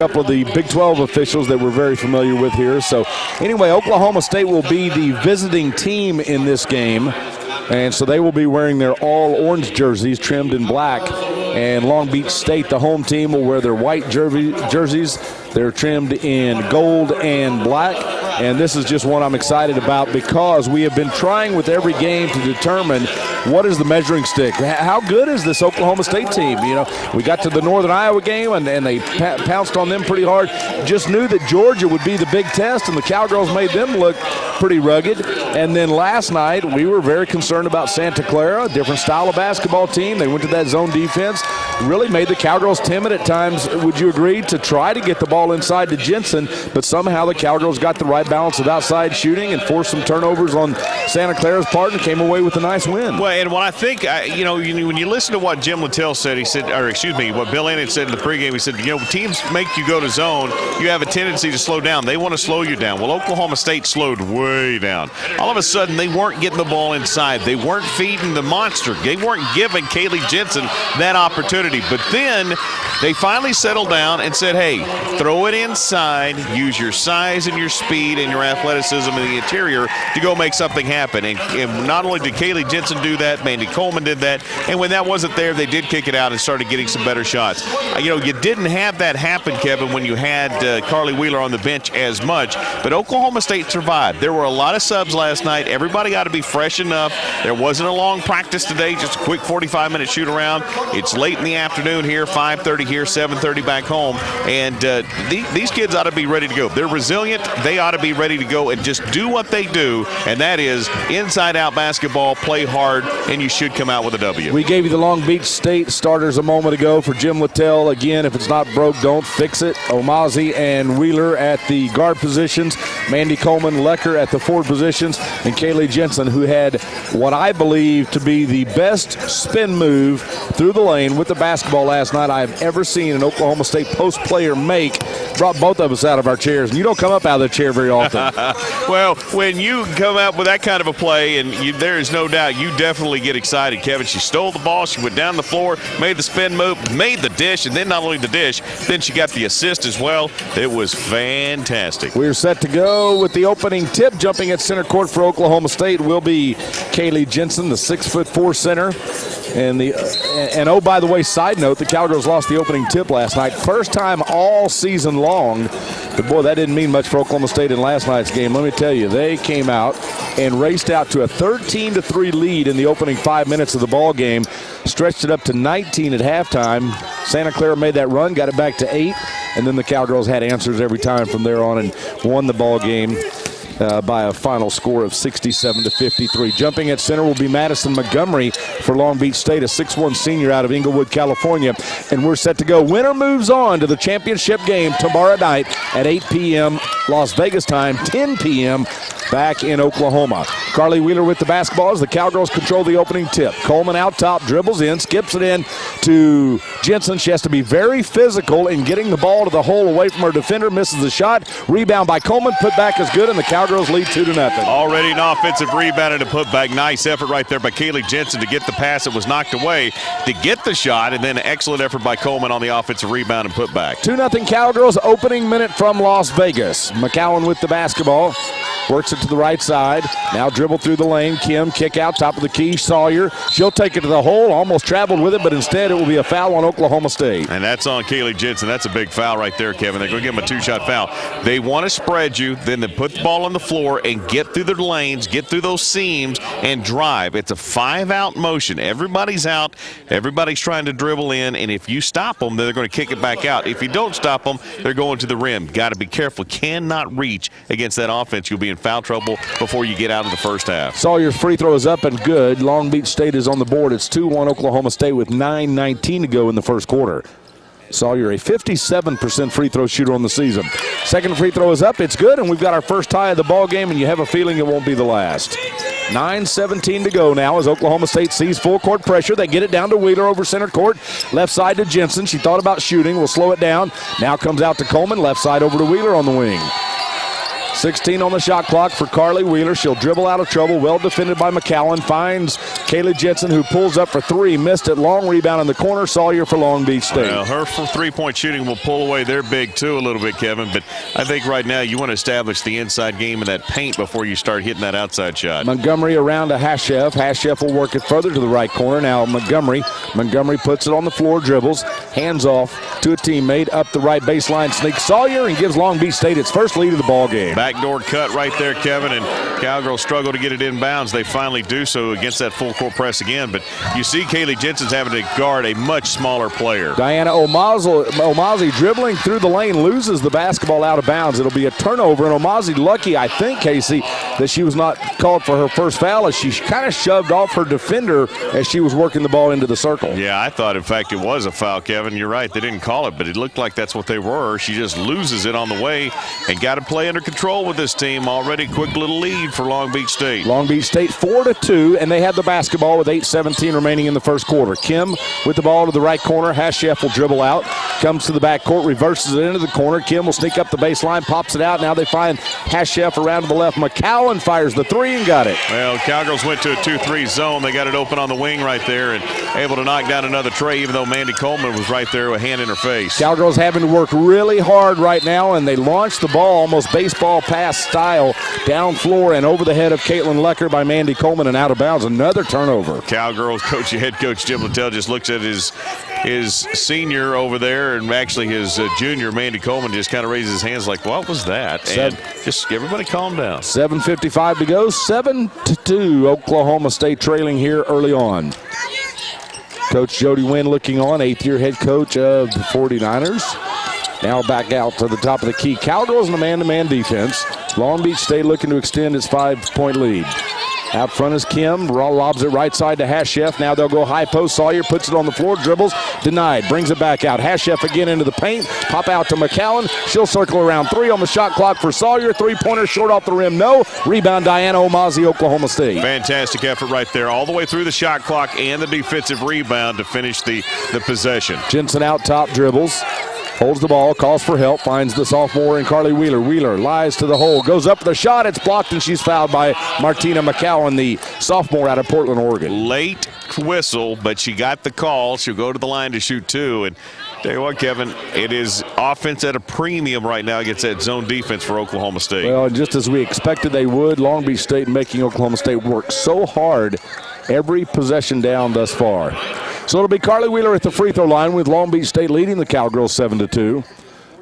couple of the Big 12 officials that we're very familiar with here. So anyway, Oklahoma State will be the visiting team in this game. And so they will be wearing their all-orange jerseys trimmed in black. And Long Beach State, the home team, will wear their white jerseys. They're trimmed in gold and black. And this is just one I'm excited about because we have been trying with every game to determine what is the measuring stick. How good is this Oklahoma State team? You know, we got to the Northern Iowa game and they pounced on them pretty hard. Just knew that Georgia would be the big test, and the Cowgirls made them look pretty rugged. And then last night we were very concerned about Santa Clara, a different style of basketball team. They went to that zone defense, really made the Cowgirls timid at times, would you agree, to try to get the ball inside to Jensen, but somehow the Cowgirls got the right balance of outside shooting and forced some turnovers on Santa Clara's part and came away with a nice win. Well, and what I think, you know, when you listen to what Jim Littell said, he said, or excuse me, what Bill Ennis said in the pregame, he said, you know, teams make you go to zone, you have a tendency to slow down. They want to slow you down. Well, Oklahoma State slowed way down. All of a sudden, they weren't getting the ball inside. They weren't feeding the monster. They weren't giving Kaylee Jensen that opportunity. But then they finally settled down and said, hey, throw it inside, use your size and your speed and your athleticism in the interior to go make something happen. And not only did Kaylee Jensen do that, Mandy Coleman did that, and when that wasn't there, they did kick it out and started getting some better shots. You know, you didn't have that happen, Kevin, when you had Carly Wheeler on the bench as much, but Oklahoma State survived. There were a lot of subs last night. Everybody got to be fresh enough. There wasn't a long practice today, just a quick 45-minute shoot around. It's late in the afternoon here, 5:30 here, 7:30 back home, and these kids ought to be ready to go. They're resilient. They ought to be ready to go and just do what they do, and that is inside-out basketball, play hard, and you should come out with a W. We gave you the Long Beach State starters a moment ago for Jim Littell. Again, if it's not broke, don't fix it. Omazi and Wheeler at the guard positions, Mandy Coleman, Lecker at the forward positions, and Kaylee Jensen, who had what I believe to be the best spin move through the lane with the basketball last night I have ever seen an Oklahoma State post player make. Brought both of us out of our chairs, and you don't come up out of the chair very often. Well, when you come out with that kind of a play, and there is no doubt you definitely get excited, Kevin. She stole the ball, she went down the floor, made the spin move, made the dish, and then not only the dish, then she got the assist as well. It was fantastic. We're set to go with the opening tip. Jumping at center court for Oklahoma State will be Kaylee Jensen, the 6'4" center. And oh, by the way, side note, the Cowgirls lost the opening tip last night. First time all season long. But, boy, that didn't mean much for Oklahoma State in last night's game. Let me tell you, they came out and raced out to a 13-3 lead in the opening 5 minutes of the ball game, stretched it up to 19 at halftime. Santa Clara made that run, got it back to 8, and then the Cowgirls had answers every time from there on and won the ball game by a final score of 67-53. Jumping at center will be Madison Montgomery for Long Beach State, a 6'1" senior out of Inglewood, California. And we're set to go. Winner moves on to the championship game tomorrow night at 8 p.m. Las Vegas time, 10 p.m. back in Oklahoma. Carly Wheeler with the basketball as the Cowgirls control the opening tip. Coleman out top, dribbles in, skips it in to Jensen. She has to be very physical in getting the ball to the hole away from her defender, misses the shot. Rebound by Coleman, put back is good, and the Cowgirls lead 2-0. Already an offensive rebound and a putback. Nice effort right there by Kaylee Jensen to get the pass that was knocked away, to get the shot, and then an excellent effort by Coleman on the offensive rebound and putback. 2-0 Cowgirls, opening minute from Las Vegas. McCowan with the basketball. Works it to the right side. Now dribble through the lane. Kim, kick out, top of the key. Sawyer, she'll take it to the hole. Almost traveled with it, but instead it will be a foul on Oklahoma State. And that's on Kaylee Jensen. That's a big foul right there, Kevin. They're going to give him a two-shot foul. They want to spread you, then they put the ball on the floor and get through the lanes, get through those seams, and drive. It's a 5-out motion. Everybody's out. Everybody's trying to dribble in, and if you stop them, then they're going to kick it back out. If you don't stop them, they're going to the rim. Got to be careful. Cannot reach against that offense. You'll be in foul trouble before you get out of the first half. Sawyer's free throw is up and good. Long Beach State is on the board. It's 2-1 Oklahoma State with 9:19 to go in the first quarter. Sawyer, a 57% free throw shooter on the season. Second free throw is up. It's good, and we've got our first tie of the ball game, and you have a feeling it won't be the last. 9:17 to go now as Oklahoma State sees full court pressure. They get it down to Wheeler over center court. Left side to Jensen. She thought about shooting. Will slow it down. Now comes out to Coleman. Left side over to Wheeler on the wing. 16 on the shot clock for Carly Wheeler. She'll dribble out of trouble. Well defended by McCowan. Finds Kaylee Jensen, who pulls up for three, missed it. Long rebound in the corner. Sawyer for Long Beach State. Well, her three-point shooting will pull away their big, too, a little bit, Kevin. But I think right now you want to establish the inside game in that paint before you start hitting that outside shot. Montgomery around to Hashef. Hashef will work it further to the right corner. Now Montgomery puts it on the floor, dribbles, hands off to a teammate, up the right baseline, sneaks Sawyer, and gives Long Beach State its first lead of the ball game. Backdoor cut right there, Kevin, and Cowgirls struggle to get it inbounds. They finally do so against that full court press again, but you see Kaylee Jensen's having to guard a much smaller player. Diana Omazi dribbling through the lane, loses the basketball out of bounds. It'll be a turnover, and Omazi lucky, I think, Casey, that she was not called for her first foul as she kind of shoved off her defender as she was working the ball into the circle. Yeah, I thought, in fact, it was a foul, Kevin. You're right. They didn't call it, but it looked like that's what they were. She just loses it on the way and got to play under control with this team. Already quick little lead for Long Beach State. Long Beach State 4-2, and they had the basketball with 8:17 remaining in the first quarter. Kim with the ball to the right corner. Hashef will dribble out, comes to the back court, reverses it into the corner. Kim will sneak up the baseline, pops it out. Now they find Hashef around to the left. McCowan fires the three and got it. Well, Cowgirls went to a 2-3 zone. They got it open on the wing right there and able to knock down another tray, even though Mandy Coleman was right there with a hand in her face. Cowgirls having to work really hard right now, and they launched the ball almost baseball pass style down floor and over the head of Caitlin Lecker by Mandy Coleman and out of bounds. Another turnover. Cowgirls head coach Jim Littell just looks at his senior over there, and actually his junior Mandy Coleman just kind of raises his hands like, what was that? And just everybody calm down. 7:55 to go, 7-2. Oklahoma State trailing here early on. Coach Jody Wynn looking on, 8th-year head coach of the 49ers. Now back out to the top of the key. Cowgirls in a man-to-man defense. Long Beach State looking to extend its 5-point lead. Out front is Kim, lobs it right side to Hashef. Now they'll go high post. Sawyer puts it on the floor, dribbles, denied, brings it back out. Hashef again into the paint, pop out to McCowan. She'll circle around three on the shot clock for Sawyer. Three-pointer short off the rim, no. Rebound, Diana Omazi, Oklahoma State. Fantastic effort right there, all the way through the shot clock and the defensive rebound to finish the possession. Jensen out top, dribbles. Holds the ball, calls for help, finds the sophomore in Carly Wheeler. Wheeler lies to the hole, goes up for the shot, it's blocked, and she's fouled by Martina McCowan, the sophomore out of Portland, Oregon. Late whistle, but she got the call. She'll go to the line to shoot two. And tell you what, Kevin, it is offense at a premium right now against that zone defense for Oklahoma State. Well, just as we expected they would, Long Beach State making Oklahoma State work so hard every possession down thus far. So it'll be Carly Wheeler at the free throw line with Long Beach State leading the Cowgirls 7-2.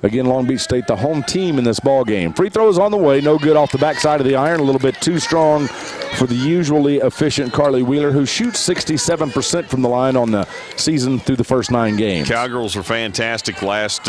Again, Long Beach State, the home team in this ball game. Free throw is on the way. No good off the backside of the iron. A little bit too strong for the usually efficient Carly Wheeler, who shoots 67% from the line on the season through the first 9 games. Cowgirls were fantastic last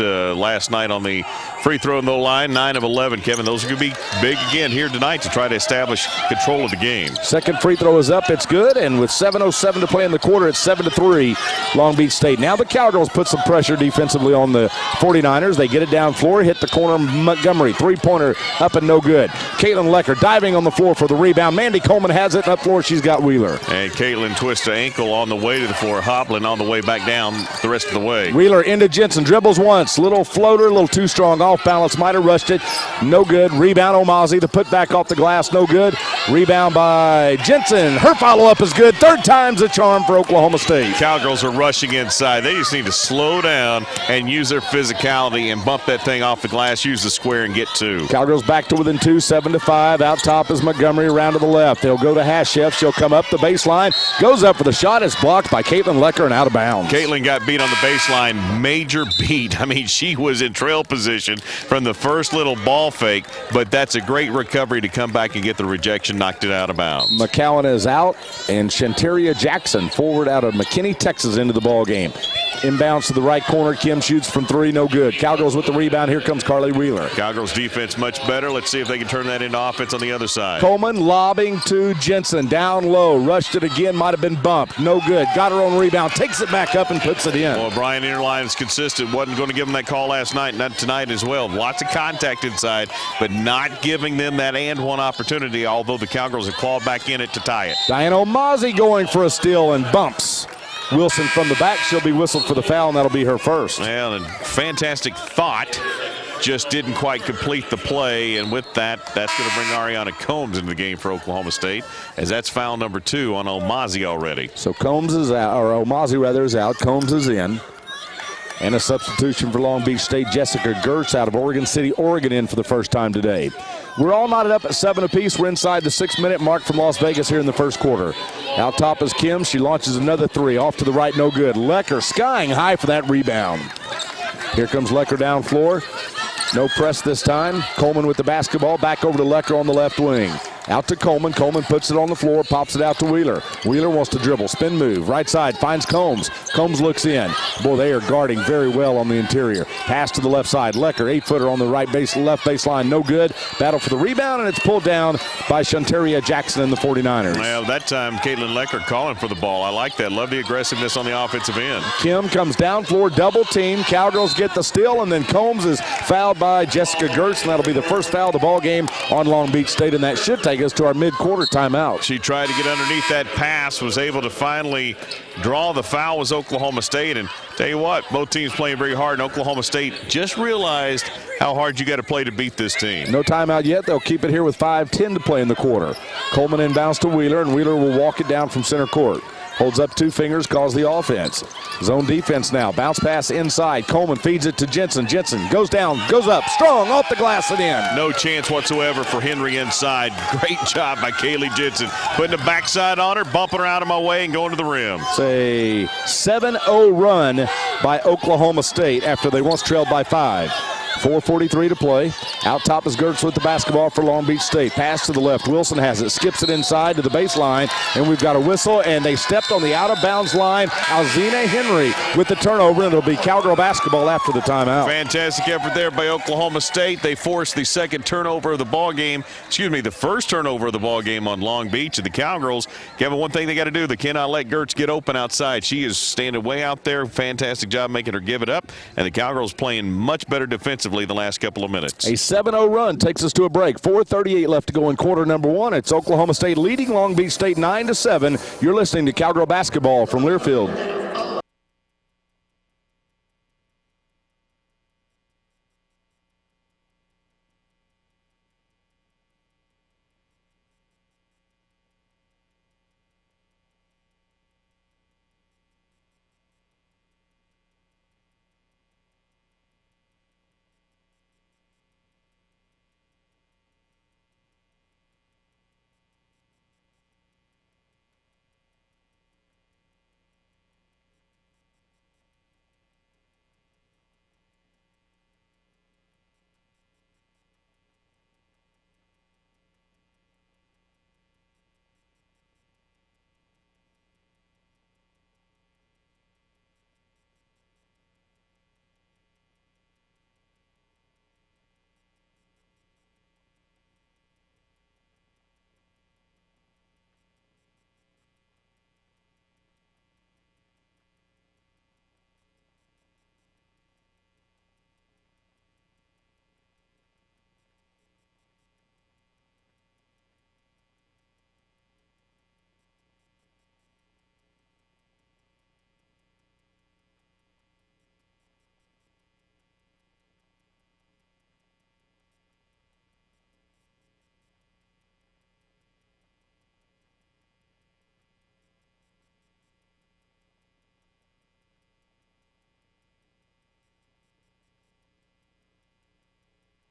night on the free throw in the line, 9 of 11. Kevin, those are going to be big again here tonight to try to establish control of the game. Second free throw is up. It's good. And with 7:07 to play in the quarter, it's 7-3 Long Beach State. Now the Cowgirls put some pressure defensively on the 49ers. They get it down floor, hit the corner. Montgomery, three-pointer up and no good. Caitlin Lecker diving on the floor for the rebound. Mandy Coleman has it, and up floor she's got Wheeler. And Caitlin twists her ankle on the way to the floor. Hoppling on the way back down the rest of the way. Wheeler into Jensen, dribbles once. Little floater, a little too strong, off balance. Might have rushed it. No good. Rebound Omazi. The put back off the glass, no good. Rebound by Jensen. Her follow-up is good. Third time's a charm for Oklahoma State. Cowgirls are rushing inside. They just need to slow down and use their physicality and bump that thing off the glass, use the square, and get two. Cowgirls back to within 2, 7-5. Out top is Montgomery around to the left. They'll go to Hashef. She'll come up the baseline. Goes up for the shot. It's blocked by Caitlin Lecker and out of bounds. Caitlin got beat on the baseline. Major beat. I mean, she was in trail position from the first little ball fake, but that's a great recovery to come back and get the rejection, knocked it out of bounds. McCowan is out, and Shantaria Jackson, forward out of McKinney, Texas, into the ball game. Inbounds to the right corner. Kim shoots from three, no good. Cowgirls with the rebound. Here comes Carly Wheeler. Cowgirls defense much better. Let's see if they can turn that into offense on the other side. Coleman lobbing to Jensen. Down low. Rushed it again. Might have been bumped. No good. Got her own rebound. Takes it back up and puts it in. Well, Brian Interline is consistent. Wasn't going to give them that call last night, not tonight as well. Lots of contact inside, but not giving them that and one opportunity, although the Cowgirls have clawed back in it to tie it. Diana Omazi going for a steal and bumps Wilson from the back. She'll be whistled for the foul, and that'll be her first. Well, and fantastic thought just didn't quite complete the play. And with that, that's going to bring Ariana Combs into the game for Oklahoma State, as that's foul number 2 on Omazi already. So Combs is out, or Omazi rather is out. Combs is in. And a substitution for Long Beach State, Jessica Gertz out of Oregon City, Oregon, in for the first time today. We're all knotted up at 7 apiece. We're inside the 6-minute mark from Las Vegas here in the first quarter. Out top is Kim. She launches another 3. Off to the right, no good. Lecker skying high for that rebound. Here comes Lecker down floor. No press this time. Coleman with the basketball. Back over to Lecker on the left wing. Out to Coleman. Coleman puts it on the floor, pops it out to Wheeler. Wheeler wants to dribble. Spin move. Right side. Finds Combs. Combs looks in. Boy, they are guarding very well on the interior. Pass to the left side. Lecker, 8-footer on the left baseline. No good. Battle for the rebound, and it's pulled down by Shunteria Jackson and the 49ers. Well, that time, Caitlin Lecker calling for the ball. I like that. Love the aggressiveness on the offensive end. Kim comes down floor, double team. Cowgirls get the steal, and then Combs is fouled by Jessica Gertz, and that'll be the first foul of the ball game on Long Beach State, and that should take us to our mid-quarter timeout. She tried to get underneath that pass, was able to finally draw the foul, was Oklahoma State. And tell you what, both teams playing very hard, and Oklahoma State just realized how hard you got to play to beat this team. No timeout yet. They'll keep it here with 5:10 to play in the quarter. Coleman inbounds to Wheeler, and Wheeler will walk it down from center court. Holds up 2 fingers, calls the offense. Zone defense now. Bounce pass inside. Coleman feeds it to Jensen. Jensen goes down, goes up, strong, off the glass and in. No chance whatsoever for Henry inside. Great job by Kaylee Jensen. Putting the backside on her, bumping her out of my way, and going to the rim. It's a 7-0 run by Oklahoma State after they once trailed by 5. 4:43 to play. Out top is Gertz with the basketball for Long Beach State. Pass to the left. Wilson has it. Skips it inside to the baseline. And we've got a whistle. And they stepped on the out-of-bounds line. Alzina Henry with the turnover. And it'll be Cowgirl basketball after the timeout. Fantastic effort there by Oklahoma State. They forced the second turnover of the ball game. Excuse me, the first turnover of the ball game on Long Beach. And the Cowgirls, Kevin, one thing they got to do, they cannot let Gertz get open outside. She is standing way out there. Fantastic job making her give it up. And the Cowgirls playing much better defensively the last couple of minutes. A 7-0 run takes us to a break. 4:38 left to go in quarter number 1. It's Oklahoma State leading Long Beach State 9-7. You're listening to Cowgirl basketball from Learfield.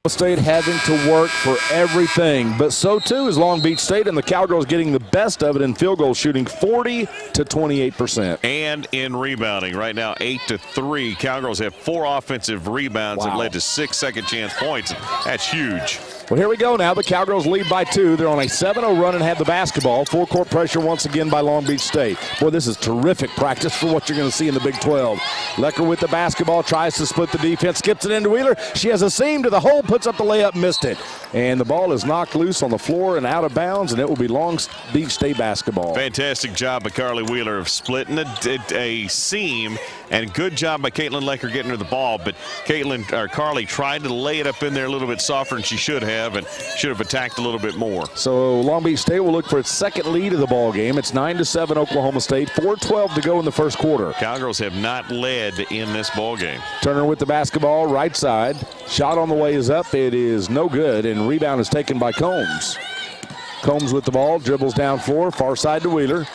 State having to work for everything, but so too is Long Beach State, and the Cowgirls getting the best of it in field goal shooting, 40 to 28%. And in rebounding right now, 8-3. Cowgirls have 4 offensive rebounds that led to 6 second chance points. That's huge. Well, here we go now. The Cowgirls lead by 2. They're on a 7-0 run and have the basketball. Full court pressure once again by Long Beach State. Boy, this is terrific practice for what you're going to see in the Big 12. Lecker with the basketball, tries to split the defense, skips it into Wheeler. She has a seam to the hole, puts up the layup, missed it. And the ball is knocked loose on the floor and out of bounds, and it will be Long Beach State basketball. Fantastic job by Carly Wheeler of splitting a seam, and good job by Caitlin Lecker getting her the ball. But Carly tried to lay it up in there a little bit softer than she should have. have and should have attacked a little bit more. So Long Beach State will look for its second lead of the ball game. It's 9-7 Oklahoma State, 4:12 to go in the first quarter. Cowgirls have not led in this ball game. Turner with the basketball, right side. Shot on the way is up. It is no good, and rebound is taken by Combs. Combs with the ball, dribbles down floor, far side to Wheeler.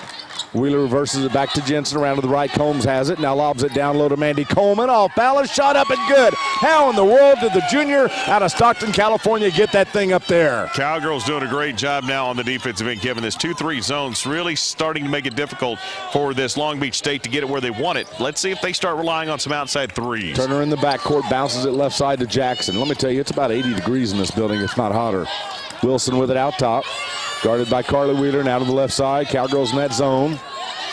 Wheeler reverses it back to Jensen, around to the right. Combs has it, now lobs it down low to Mandy Coleman. Off balance, shot up and good. How in the world did the junior out of Stockton, California get that thing up there? Cowgirls doing a great job now on the defensive end, Kevin. This 2-3 zone's really starting to make it difficult for this Long Beach State to get it where they want it. Let's see if they start relying on some outside threes. Turner in the backcourt, bounces it left side to Jackson. Let me tell you, it's about 80 degrees in this building, if not hotter. Wilson with it out top. Guarded by Carly Wheeler, now to the left side. Cowgirls in that zone.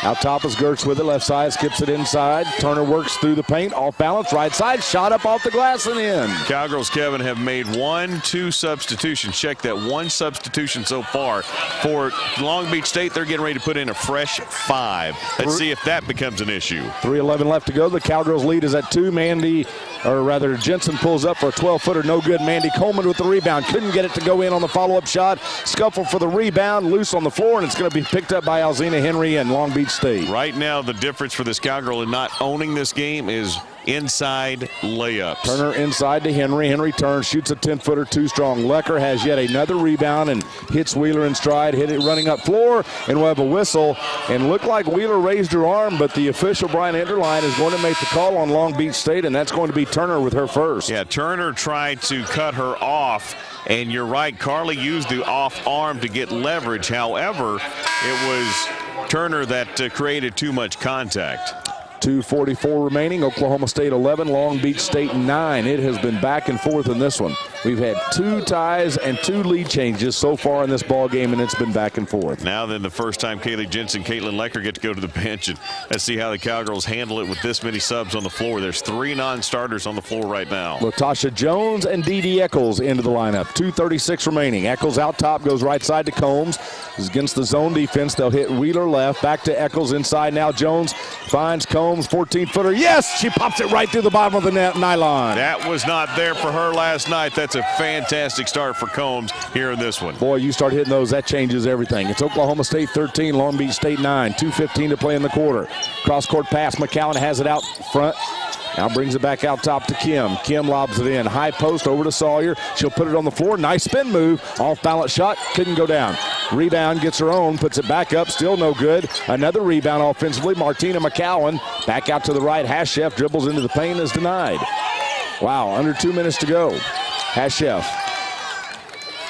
Out top is Gertz with it, left side, skips it inside. Turner works through the paint, off balance, right side, shot up off the glass and in. Cowgirls, Kevin, have made 1-2 substitutions. Check that, 1 substitution so far. For Long Beach State, they're getting ready to put in a fresh 5. Let's see if that becomes an issue. 3:11 left to go. The Cowgirls lead is at 2. Jensen pulls up for a 12-footer, no good. Mandy Coleman with the rebound. Couldn't get it to go in on the follow-up shot. Scuffle for the rebound, loose on the floor, and it's going to be picked up by Alzina Henry and Long Beach State. Right now, the difference for this Cowgirl in not owning this game is inside layups. Turner inside to Henry. Henry turns, shoots a 10-footer, too strong. Lecker has yet another rebound and hits Wheeler in stride, hit it running up floor, and we'll have a whistle. And looked like Wheeler raised her arm, but the official, Brian Enderline, is going to make the call on Long Beach State, and that's going to be Turner with her first. Yeah, Turner tried to cut her off, and you're right, Carly used the off arm to get leverage. However, it was Turner that created too much contact. 2:44 remaining. Oklahoma State 11, Long Beach State 9. It has been back and forth in this one. We've had 2 ties and 2 lead changes so far in this ball game, and it's been back and forth. Now then, the first time Kaylee Jensen, Caitlin Lecker get to go to the bench, and let's see how the Cowgirls handle it with this many subs on the floor. There's 3 non-starters on the floor right now. Latasha Jones and Dee Eccles into the lineup. 2:36 remaining. Eccles out top, goes right side to Combs. Is against the zone defense. They'll hit Wheeler left. Back to Eccles inside now. Jones finds Combs, 14-footer. Yes! She pops it right through the bottom of the nylon. That was not there for her last night. That's a fantastic start for Combs here in this one. Boy, you start hitting those, that changes everything. It's Oklahoma State 13, Long Beach State 9. 2:15 to play in the quarter. Cross-court pass. McCowan has it out front. Now brings it back out top to Kim. Kim lobs it in. High post over to Sawyer. She'll put it on the floor. Nice spin move. Off balance shot. Couldn't go down. Rebound, gets her own. Puts it back up. Still no good. Another rebound offensively. Martina McCowan back out to the right. Hashef dribbles into the paint, is denied. Wow, under 2 minutes to go. Hashef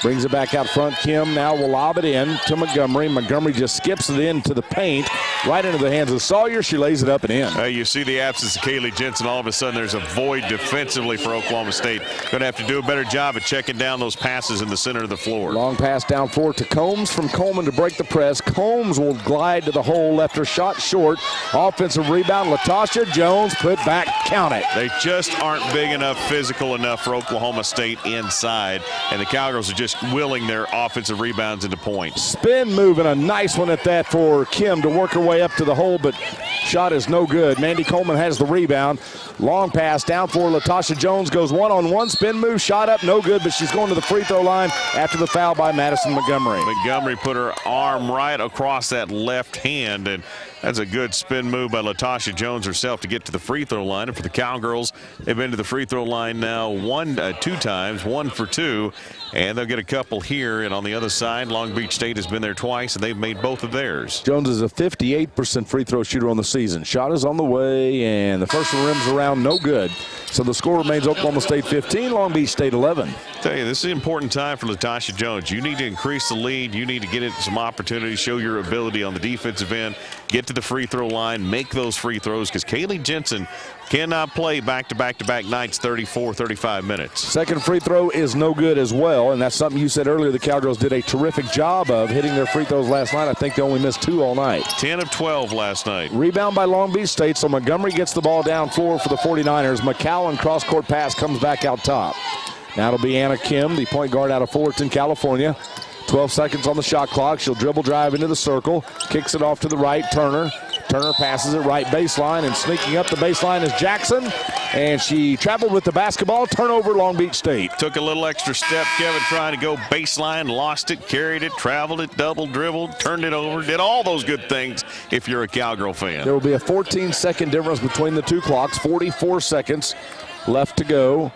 brings it back out front. Kim now will lob it in to Montgomery. Montgomery just skips it into the paint, right into the hands of Sawyer. She lays it up and in. You see the absence of Kaylee Jensen. All of a sudden, there's a void defensively for Oklahoma State. Going to have to do a better job of checking down those passes in the center of the floor. Long pass down floor to Combs from Coleman to break the press. Combs will glide to the hole. Left her shot short. Offensive rebound. Latasha Jones put back. Count it. They just aren't big enough, physical enough for Oklahoma State inside. And the Cowgirls are just willing their offensive rebounds into points. Spin move and a nice one at that for Kim to work her way up to the hole, but shot is no good. Mandy Coleman has the rebound. Long pass down for Latasha Jones, goes one-on-one, spin move, shot up, no good, but she's going to the free throw line after the foul by Madison Montgomery. Montgomery put her arm right across that left hand, and that's a good spin move by Latasha Jones herself to get to the free throw line. And for the Cowgirls, they've been to the free throw line now 2 times, 1 for 2. And they'll get a couple here. And on the other side, Long Beach State has been there twice, and they've made both of theirs. Jones is a 58% free throw shooter on the season. Shot is on the way, and the first one rims around, no good. So the score remains Oklahoma State 15, Long Beach State 11. Tell you, this is an important time for Latasha Jones. You need to increase the lead. You need to get it some opportunities, show your ability on the defensive end, get to the free throw line, make those free throws, because Kaylee Jensen cannot play back-to-back nights 34, 35 minutes. Second free throw is no good as well, and that's something you said earlier the Cowgirls did a terrific job of hitting their free throws last night. I think they only missed 2 all night. 10 of 12 last night. Rebound by Long Beach State, so Montgomery gets the ball down floor for the 49ers. McCowan cross-court pass comes back out top. Now it'll be Anna Kim, the point guard out of Fullerton, California. 12 seconds on the shot clock. She'll dribble drive into the circle, kicks it off to the right. Turner passes it right baseline, and sneaking up the baseline is Jackson. and she traveled with the basketball. Turnover, Long Beach State. Took a little extra step, Kevin, trying to go baseline, lost it, carried it, traveled it, double dribbled, turned it over, did all those good things if you're a Cowgirl fan. There will be a 14-second difference between the two clocks. 44 seconds left to go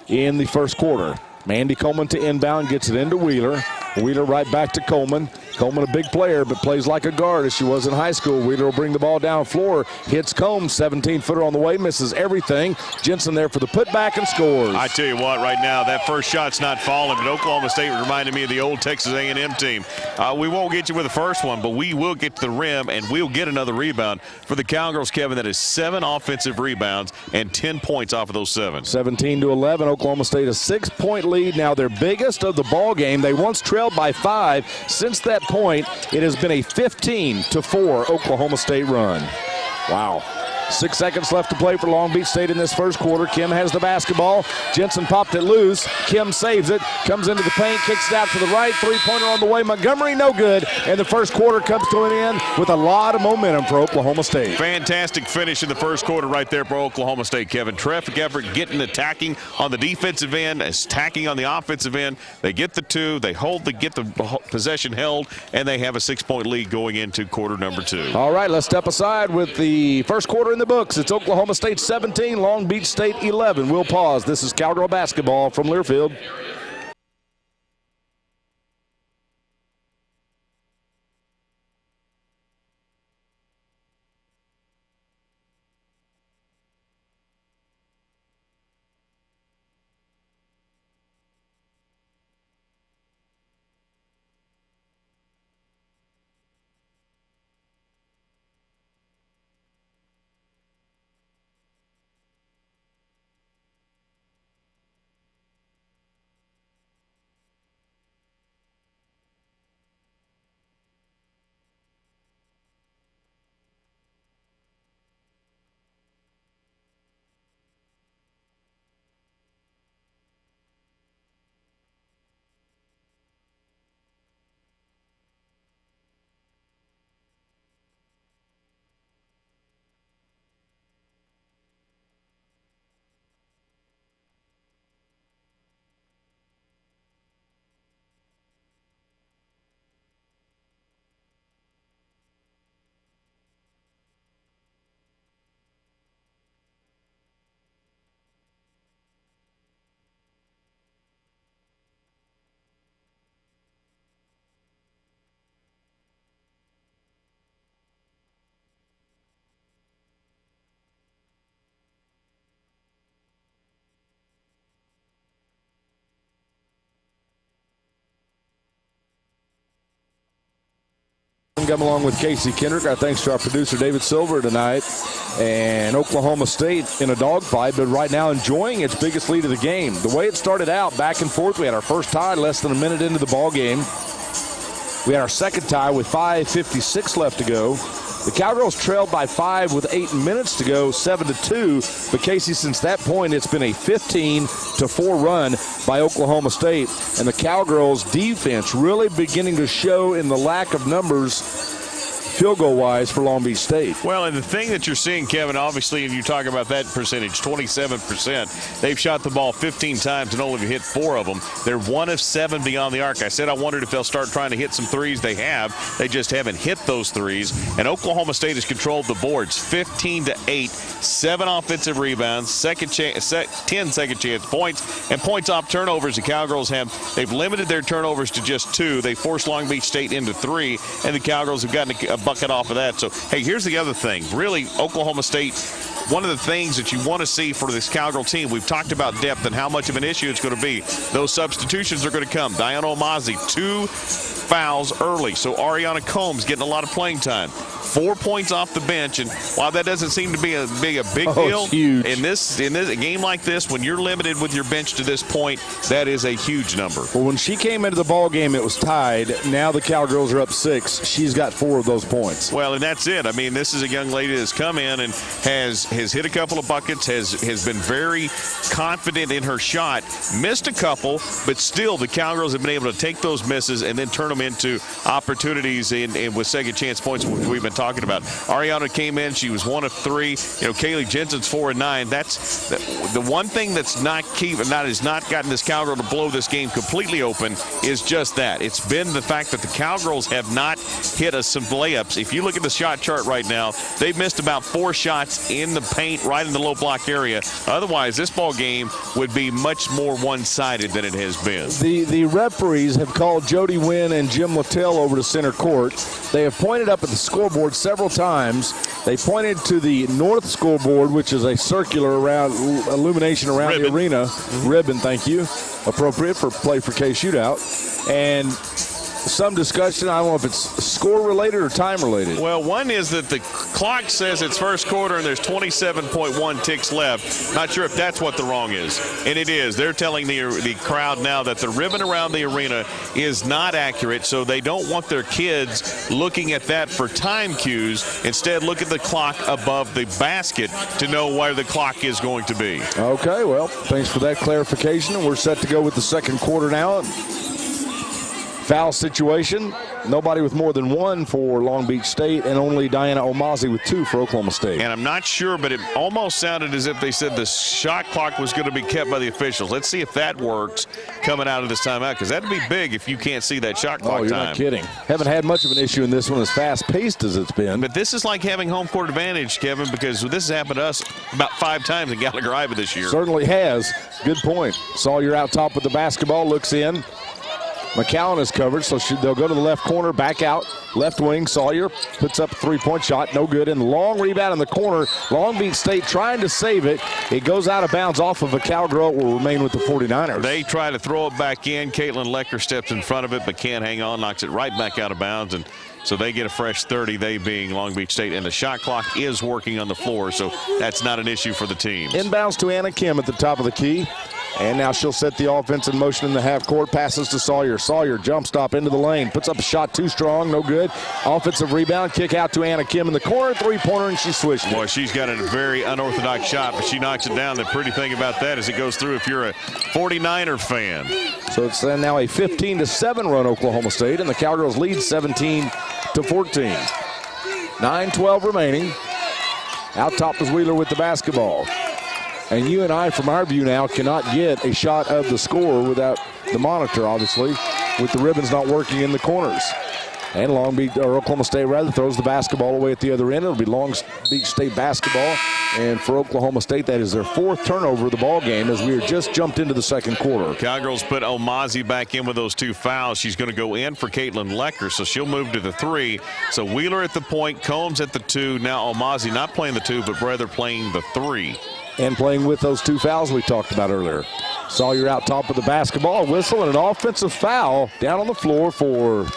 in the first quarter. Mandy Coleman to inbound, gets it into Wheeler. Wheeler right back to Coleman. Coleman a big player, but plays like a guard as she was in high school. Wheeler will bring the ball down floor. Hits Combs, 17-footer on the way, misses everything. Jensen there for the putback and scores. I tell you what, right now, that first shot's not falling, but Oklahoma State reminded me of the old Texas A&M team. We won't get you with the first one, but we will get to the rim, and we'll get another rebound. For the Cowgirls, Kevin, that is 7 offensive rebounds and 10 points off of those 7. 17-11, Oklahoma State a 6-point lead. Now their biggest of the ball game. They once trailed by 5. Since that point, it has been a 15-4 Oklahoma State run. Wow. 6 seconds left to play for Long Beach State in this first quarter. Kim has the basketball. Jensen popped it loose. Kim saves it. Comes into the paint. Kicks it out to the right. Three-pointer on the way. Montgomery, no good. And the first quarter comes to an end with a lot of momentum for Oklahoma State. Fantastic finish in the first quarter right there for Oklahoma State, Kevin. Terrific effort getting attacking on the defensive end, attacking on the offensive end. They get the 2. They get the possession held, and they have a 6-point lead going into quarter number 2. All right, let's step aside with the first quarter in the books. It's Oklahoma State 17, Long Beach State 11. We'll pause. This is Cowgirl basketball from Learfield. Come along with Casey Kendrick. Our thanks to our producer David Silver tonight. And Oklahoma State in a dogfight, but right now enjoying its biggest lead of the game. The way it started out, back and forth, we had our first tie less than a minute into the ball game. We had our second tie with 5:56 left to go. The Cowgirls trailed by 5 with 8 minutes to go, 7-2. But Casey, since that point, it's been a 15-4 run by Oklahoma State. And the Cowgirls' defense really beginning to show in the lack of numbers field goal wise for Long Beach State. Well, and the thing that you're seeing, Kevin, obviously, and you talk about that percentage, 27%. They've shot the ball 15 times and only hit 4 of them. They're 1 of 7 beyond the arc. I said I wondered if they'll start trying to hit some threes. They have. They just haven't hit those threes. And Oklahoma State has controlled the boards 15-8, 7 offensive rebounds, 10 second chance points, and points off turnovers. The Cowgirls they've limited their turnovers to just 2. They forced Long Beach State into 3, and the Cowgirls have gotten a bucket off of that. So, hey, here's the other thing. Really, Oklahoma State, one of the things that you want to see for this Cowgirl team, we've talked about depth and how much of an issue it's going to be. Those substitutions are going to come. Diana Omazi, 2 fouls early. So Ariana Combs getting a lot of playing time. 4 points off the bench, and while that doesn't seem to be a big deal, huge. in this a game like this, when you're limited with your bench to this point, that is a huge number. Well, when she came into the ball game, it was tied. Now the Cowgirls are up 6. She's got 4 of those points. Well, and that's it. I mean, this is a young lady that's come in and has hit a couple of buckets, has been very confident in her shot, missed a couple, but still the Cowgirls have been able to take those misses and then turn them into opportunities with second chance points, which we've been talking about. Ariana came in, she was 1 of 3. 3. Kaylee Jensen's 4 and 9. That's the one thing that's has not gotten this Cowgirl to blow this game completely open is just that. It's been the fact that the Cowgirls have not hit us some layups. If you look at the shot chart right now, they've missed about 4 shots in the paint right in the low block area. Otherwise, this ball game would be much more one-sided than it has been. The referees have called Jody Wynn and Jim Littell over to center court. They have pointed up at the scoreboard several times. They pointed to the north scoreboard, which is a circular illumination around the arena. Ribbon, thank you. Appropriate for Play4Kay Shootout. And some discussion, I don't know if it's score-related or time-related. Well, one is that the clock says it's first quarter and there's 27.1 ticks left. Not sure if that's what the wrong is. And it is. They're telling the crowd now that the ribbon around the arena is not accurate, so they don't want their kids looking at that for time cues. Instead, look at the clock above the basket to know where the clock is going to be. Okay, well, thanks for that clarification. And we're set to go with the second quarter now. Foul situation. Nobody with more than 1 for Long Beach State, and only Diana Omazi with 2 for Oklahoma State. And I'm not sure, but it almost sounded as if they said the shot clock was going to be kept by the officials. Let's see if that works coming out of this timeout, because that'd be big if you can't see that shot clock time. Oh, you're not kidding. Haven't had much of an issue in this one, as fast-paced as it's been. But this is like having home court advantage, Kevin, because this has happened to us about 5 times in Gallagher-Iba this year. Certainly has. Good point. Sawyer out top with the basketball, looks in. McCowan is covered, so they'll go to the left corner, back out, left wing. Sawyer puts up a 3-point shot, no good. And long rebound in the corner. Long Beach State trying to save it. It goes out of bounds off of a Cowgirl. It will remain with the 49ers. They try to throw it back in. Caitlin Lecker steps in front of it, but can't hang on, knocks it right back out of bounds. And so they get a fresh 30, they being Long Beach State. And the shot clock is working on the floor, so that's not an issue for the team. Inbounds to Anna Kim at the top of the key. And now she'll set the offense in motion in the half court. Passes to Sawyer. Sawyer jump stop into the lane. Puts up a shot too strong. No good. Offensive rebound. Kick out to Anna Kim in the corner. 3-pointer, and she swished it. Boy, she's got a very unorthodox shot, but she knocks it down. The pretty thing about that is it goes through if you're a 49er fan. So it's now a 15-7 run, Oklahoma State, and the Cowgirls lead 17-14. 9:12 remaining. Out top is Wheeler with the basketball. And you and I, from our view now, cannot get a shot of the score without the monitor, obviously, with the ribbons not working in the corners. And Oklahoma State throws the basketball away at the other end. It'll be Long Beach State basketball. And for Oklahoma State, that is their 4th turnover of the ball game as we are just jumped into the second quarter. Cowgirls put Omazi back in with those 2 fouls. She's going to go in for Caitlin Lecker, so she'll move to the 3. So Wheeler at the point, Combs at the 2. Now Omazi not playing the 2, but rather playing the 3. And playing with those 2 fouls we talked about earlier. Sawyer out top of the basketball, a whistle, and an offensive foul down on the floor for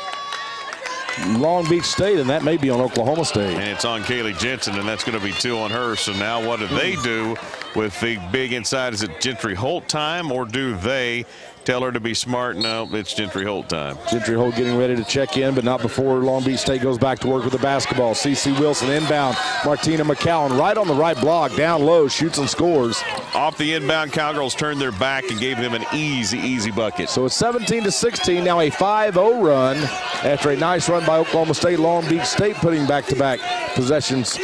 Long Beach State, and that may be on Oklahoma State. And it's on Kaylee Jensen, and that's going to be 2 on her. So now what do they do with the big inside? Is it Gentry Holt time, or do they tell her to be smart? No, it's Gentry Holt time. Gentry Holt getting ready to check in, but not before Long Beach State goes back to work with the basketball. CeCe Wilson inbound. Martina McCowan right on the right block, down low, shoots and scores. Off the inbound, Cowgirls turned their back and gave them an easy bucket. So it's 17-16, now a 5-0 run after a nice run by Oklahoma State. Long Beach State putting back-to-back possessions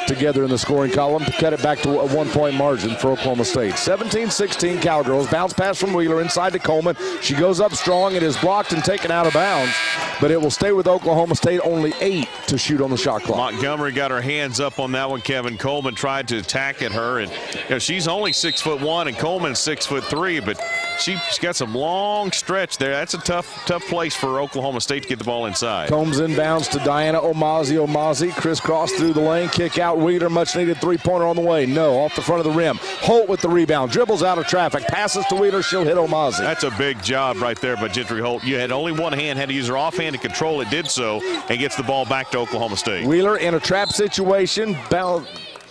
together in the scoring column to cut it back to a 1-point margin for Oklahoma State. 17-16 Cowgirls. Bounce pass from Wheeler inside to Coleman. She goes up strong. It is blocked and taken out of bounds, but it will stay with Oklahoma State. Only 8 to shoot on the shot clock. Montgomery got her hands up on that one. Kevin Coleman tried to attack at her, and she's only 6'1", and Coleman's 6'3", but she's got some long stretch there. That's a tough place for Oklahoma State to get the ball inside. Combs inbounds to Diana Omazi. Omazi crisscross through the lane. Kick out Wheeler. Much needed 3-pointer on the way. No, off the front of the rim. Holt with the rebound. Dribbles out of traffic. Passes to Wheeler. She'll hit Omazi. That's a big job right there by Gentry Holt. You had only one hand. Had to use her offhand to control it. Did so and gets the ball back to Oklahoma State. Wheeler in a trap situation.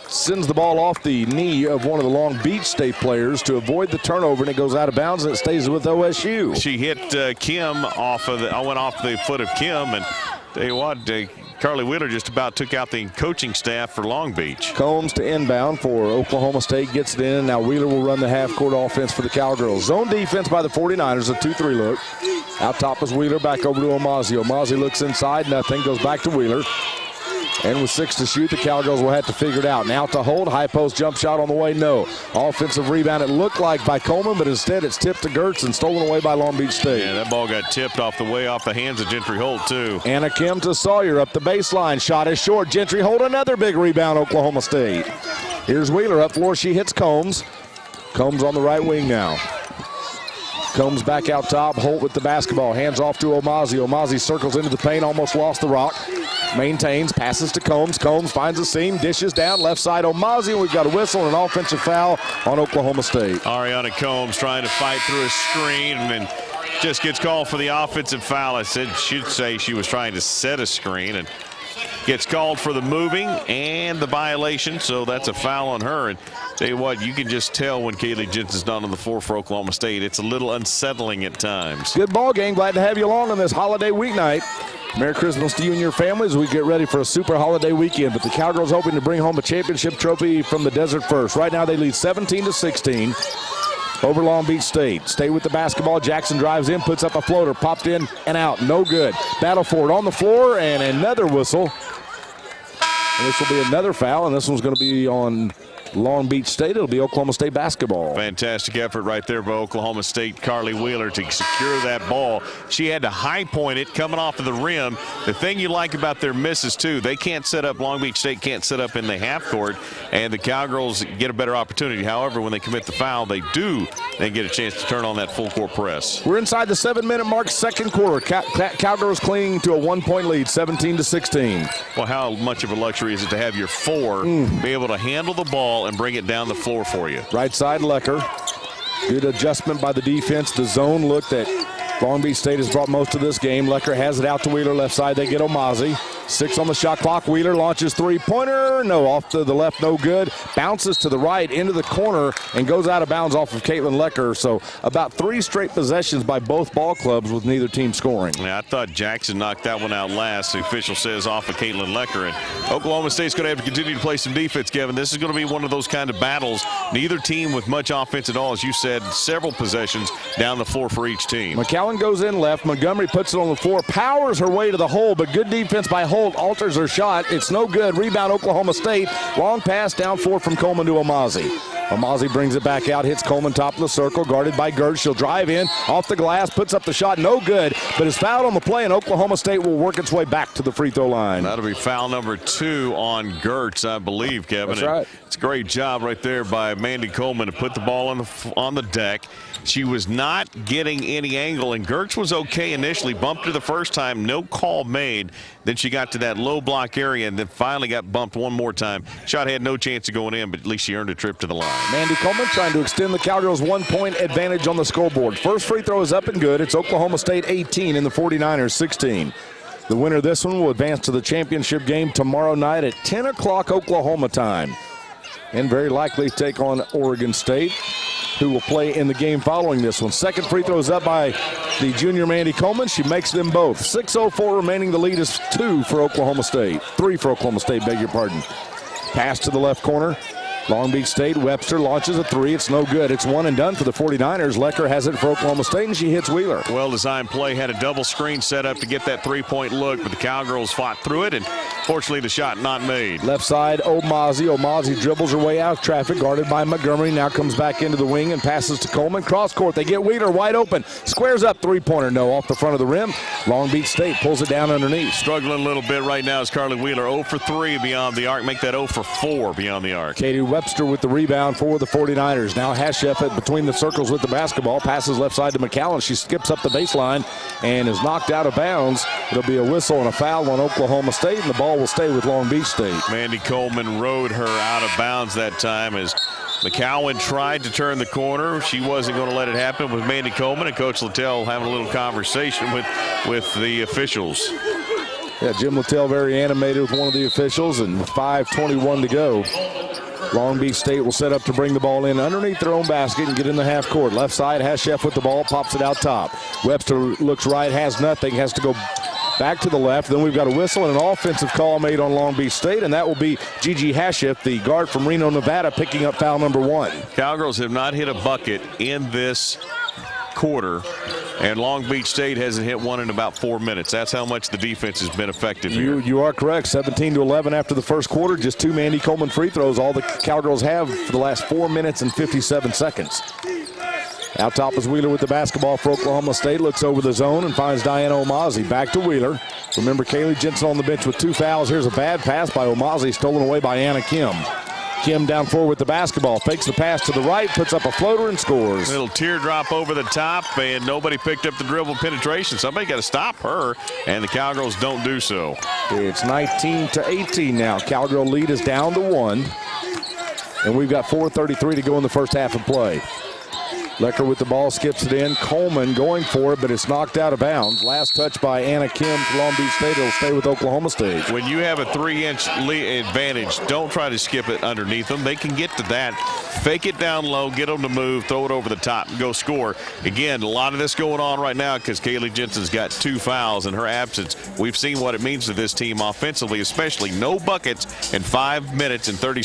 Sends the ball off the knee of one of the Long Beach State players to avoid the turnover, and it goes out of bounds, and it stays with OSU. She hit Kim off of I went off the foot of Kim, and tell you what, Carly Wheeler just about took out the coaching staff for Long Beach. Combs to inbound for Oklahoma State, gets it in, and now Wheeler will run the half-court offense for the Cowgirls. Zone defense by the 49ers, a 2-3 look. Out top is Wheeler, back over to Omazi. Omazi looks inside, nothing, goes back to Wheeler. And with 6 to shoot, the Cowgirls will have to figure it out. Now to hold, high post jump shot on the way, no. Offensive rebound, it looked like by Coleman, but instead it's tipped to Gertz and stolen away by Long Beach State. Yeah, that ball got tipped off the hands of Gentry Holt, too. Anna Kim to Sawyer up the baseline. Shot is short. Gentry Holt, another big rebound, Oklahoma State. Here's Wheeler up floor. She hits Combs. Combs on the right wing now. Combs back out top. Holt with the basketball. Hands off to Omazi. Omazi circles into the paint. Almost lost the rock. Maintains. Passes to Combs. Combs finds a seam. Dishes down. Left side Omazi. We've got a whistle and an offensive foul on Oklahoma State. Ariana Combs trying to fight through a screen and just gets called for the offensive foul. I should say she was trying to set a screen and gets called for the moving and the violation, so that's a foul on her. And tell you what, you can just tell when Kaylee Jensen's not on the floor for Oklahoma State. It's a little unsettling at times. Good ball game. Glad to have you along on this holiday weeknight. Merry Christmas to you and your families. We get ready for a super holiday weekend, but the Cowgirls hoping to bring home a championship trophy from the Desert First. Right now they lead 17-16 over Long Beach State. Stay with the basketball. Jackson drives in, puts up a floater, popped in and out. No good. Battle for it on the floor, and another whistle. And this will be another foul, and this one's going to be on Long Beach State. It'll be Oklahoma State basketball. Fantastic effort right there by Oklahoma State. Carly Wheeler to secure that ball. She had to high point it coming off of the rim. The thing you like about their misses, too, they can't set up, Long Beach State can't set up in the half court, and the Cowgirls get a better opportunity. However, when they commit the foul, they get a chance to turn on that full court press. We're inside the 7-minute mark, second quarter. Cowgirls clinging to a 1-point lead, 17-16. Well, how much of a luxury is it to have your four be able to handle the ball and bring it down the floor for you? Right side, Lecker. Good adjustment by the defense. The zone look that Long Beach State has brought most of this game. Lecker has it out to Wheeler. Left side, they get Omazi. 6 on the shot clock. Wheeler launches three-pointer. No, off to the left, no good. Bounces to the right into the corner and goes out of bounds off of Caitlin Lecker. So about 3 straight possessions by both ball clubs with neither team scoring. Yeah, I thought Jackson knocked that one out last. The official says off of Caitlin Lecker. And Oklahoma State's going to have to continue to play some defense, Kevin. This is going to be one of those kind of battles. Neither team with much offense at all. As you said, several possessions down the floor for each team. McCowan goes in left. Montgomery puts it on the floor. Powers her way to the hole, but good defense by Holt. Alters her shot. It's no good. Rebound Oklahoma State. Long pass down 4 from Coleman to Omazi. Omazi brings it back out, hits Coleman top of the circle, guarded by Gertz. She'll drive in, off the glass, puts up the shot, no good, but is fouled on the play, and Oklahoma State will work its way back to the free throw line. That'll be foul number 2 on Gertz, I believe, Kevin. That's right. It's a great job right there by Mandy Coleman to put the ball on the deck. She was not getting any angle, and Gertz was okay initially. Bumped her the first time, no call made. Then she got to that low block area and then finally got bumped one more time. Shot had no chance of going in, but at least she earned a trip to the line. Mandy Coleman trying to extend the Cowgirls' 1-point advantage on the scoreboard. First free throw is up and good. It's Oklahoma State 18 and the 49ers 16. The winner of this one will advance to the championship game tomorrow night at 10 o'clock Oklahoma time, and very likely take on Oregon State, who will play in the game following this one. Second free throw is up by the junior Mandy Coleman. She makes them both. 6:04 remaining. The lead is 2 for Oklahoma State. 3 for Oklahoma State, beg your pardon. Pass to the left corner. Long Beach State. Webster launches a 3. It's no good. It's one and done for the 49ers. Lecker has it for Oklahoma State, and she hits Wheeler. Well-designed play. Had a double screen set up to get that three-point look, but the Cowgirls fought through it, and fortunately the shot not made. Left side, Omazi. Omazi dribbles her way out of traffic, guarded by Montgomery. Now comes back into the wing and passes to Coleman. Cross court. They get Wheeler wide open. Squares up, three-pointer. No, off the front of the rim. Long Beach State pulls it down underneath. Struggling a little bit right now is Carly Wheeler. 0 for 3 beyond the arc. Make that 0 for 4 beyond the arc. Katie Webster with the rebound for the 49ers. Now Hashef between the circles with the basketball. Passes left side to McCowan. She skips up the baseline and is knocked out of bounds. It'll be a whistle and a foul on Oklahoma State, and the ball will stay with Long Beach State. Mandy Coleman rode her out of bounds that time as McCowan tried to turn the corner. She wasn't going to let it happen with Mandy Coleman, and Coach Littell having a little conversation with the officials. Yeah, Jim Littell very animated with one of the officials, and with 5:21 to go. Long Beach State will set up to bring the ball in underneath their own basket and get in the half court. Left side, Hashef with the ball, pops it out top. Webster looks right, has nothing, has to go back to the left. Then we've got a whistle and an offensive call made on Long Beach State, and that will be Gigi Hashef, the guard from Reno, Nevada, picking up foul number 1. Cowgirls have not hit a bucket in this quarter And Long Beach State hasn't hit one in about 4 minutes. That's how much the defense has been effective here. You are correct. 17-11 after the first quarter. Just 2 Mandy Coleman free throws. All the Cowgirls have for the last 4 minutes and 57 seconds. Out top is Wheeler with the basketball for Oklahoma State. Looks over the zone and finds Diana Omazi. Back to Wheeler. Remember, Kaylee Jensen on the bench with 2 fouls. Here's a bad pass by Omazi, stolen away by Anna Kim. Kim down forward with the basketball. Fakes the pass to the right, puts up a floater and scores. Little teardrop over the top, and nobody picked up the dribble penetration. Somebody got to stop her, and the Cowgirls don't do so. It's 19-18 now. Cowgirl lead is down to 1. And we've got 4:33 to go in the first half of play. Lecker with the ball, skips it in. Coleman going for it, but it's knocked out of bounds. Last touch by Anna Kim for Long Beach State. It'll stay with Oklahoma State. When you have a 3-inch advantage, don't try to skip it underneath them. They can get to that. Fake it down low, get them to move, throw it over the top, and go score. Again, a lot of this going on right now because Kaylee Jensen's got 2 fouls in her absence. We've seen what it means to this team offensively, especially no buckets in 5 minutes and 32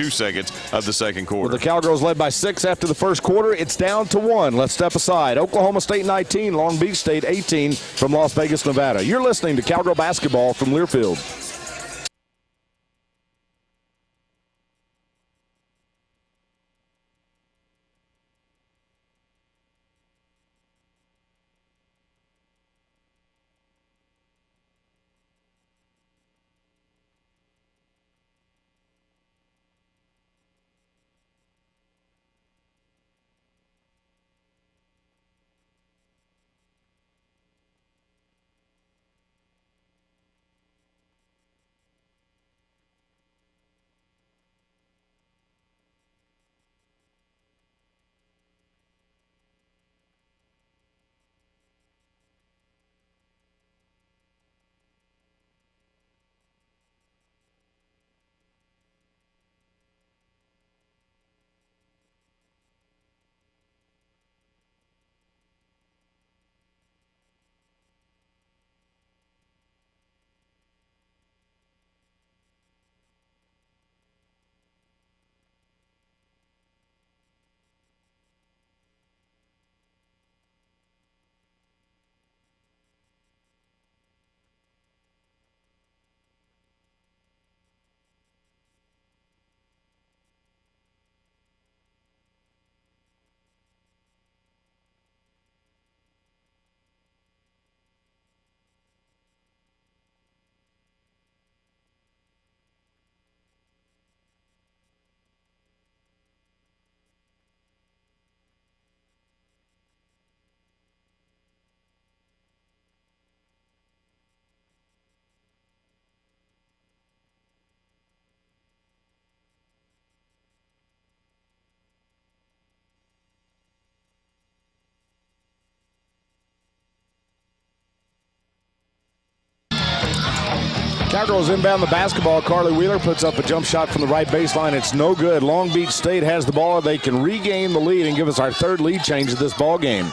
seconds of the second quarter. Well, the Cowgirls led by 6 after the first quarter. It's down to 1. Let's step aside. Oklahoma State 19, Long Beach State 18 from Las Vegas, Nevada. You're listening to Cowgirl basketball from Learfield. Cowgirls inbound the basketball. Carly Wheeler puts up a jump shot from the right baseline. It's no good. Long Beach State has the ball. They can regain the lead and give us our 3rd lead change of this ball game.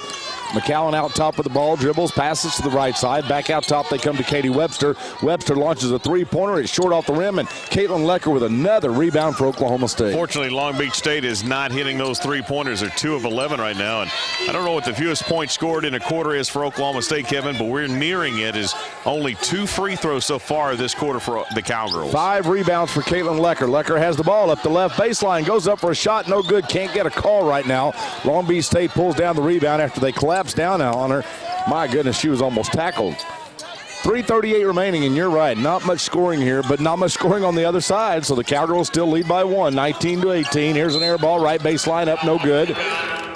McCowan out top with the ball, dribbles, passes to the right side. Back out top, they come to Katie Webster. Webster launches a 3-pointer. It's short off the rim, and Caitlin Lecker with another rebound for Oklahoma State. Fortunately, Long Beach State is not hitting those 3-pointers. They're 2 of 11 right now. And I don't know what the fewest points scored in a quarter is for Oklahoma State, Kevin, but we're nearing it. Is only 2 free throws so far this quarter for the Cowgirls. 5 rebounds for Caitlin Lecker. Lecker has the ball up the left baseline, goes up for a shot, no good. Can't get a call right now. Long Beach State pulls down the rebound after they collapse down now on her. My goodness, she was almost tackled. 3:38 remaining, and you're right. Not much scoring here, but not much scoring on the other side. So the Cowgirls still lead by 1, 19-18. Here's an air ball, right baseline up, no good.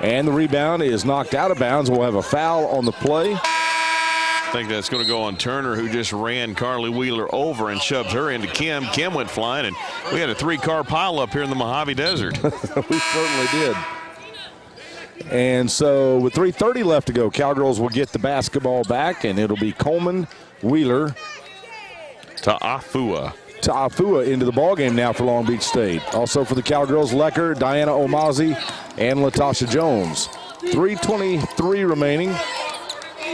And the rebound is knocked out of bounds. We'll have a foul on the play. I think that's going to go on Turner, who just ran Carly Wheeler over and shoved her into Kim. Kim went flying, and we had a 3-car pile up here in the Mojave Desert. We certainly did. And so with 3:30 left to go, Cowgirls will get the basketball back, and it'll be Coleman, Wheeler, Ta'afua into the ballgame now for Long Beach State. Also for the Cowgirls, Lecker, Diana Omazi, and Latasha Jones. 3:23 remaining.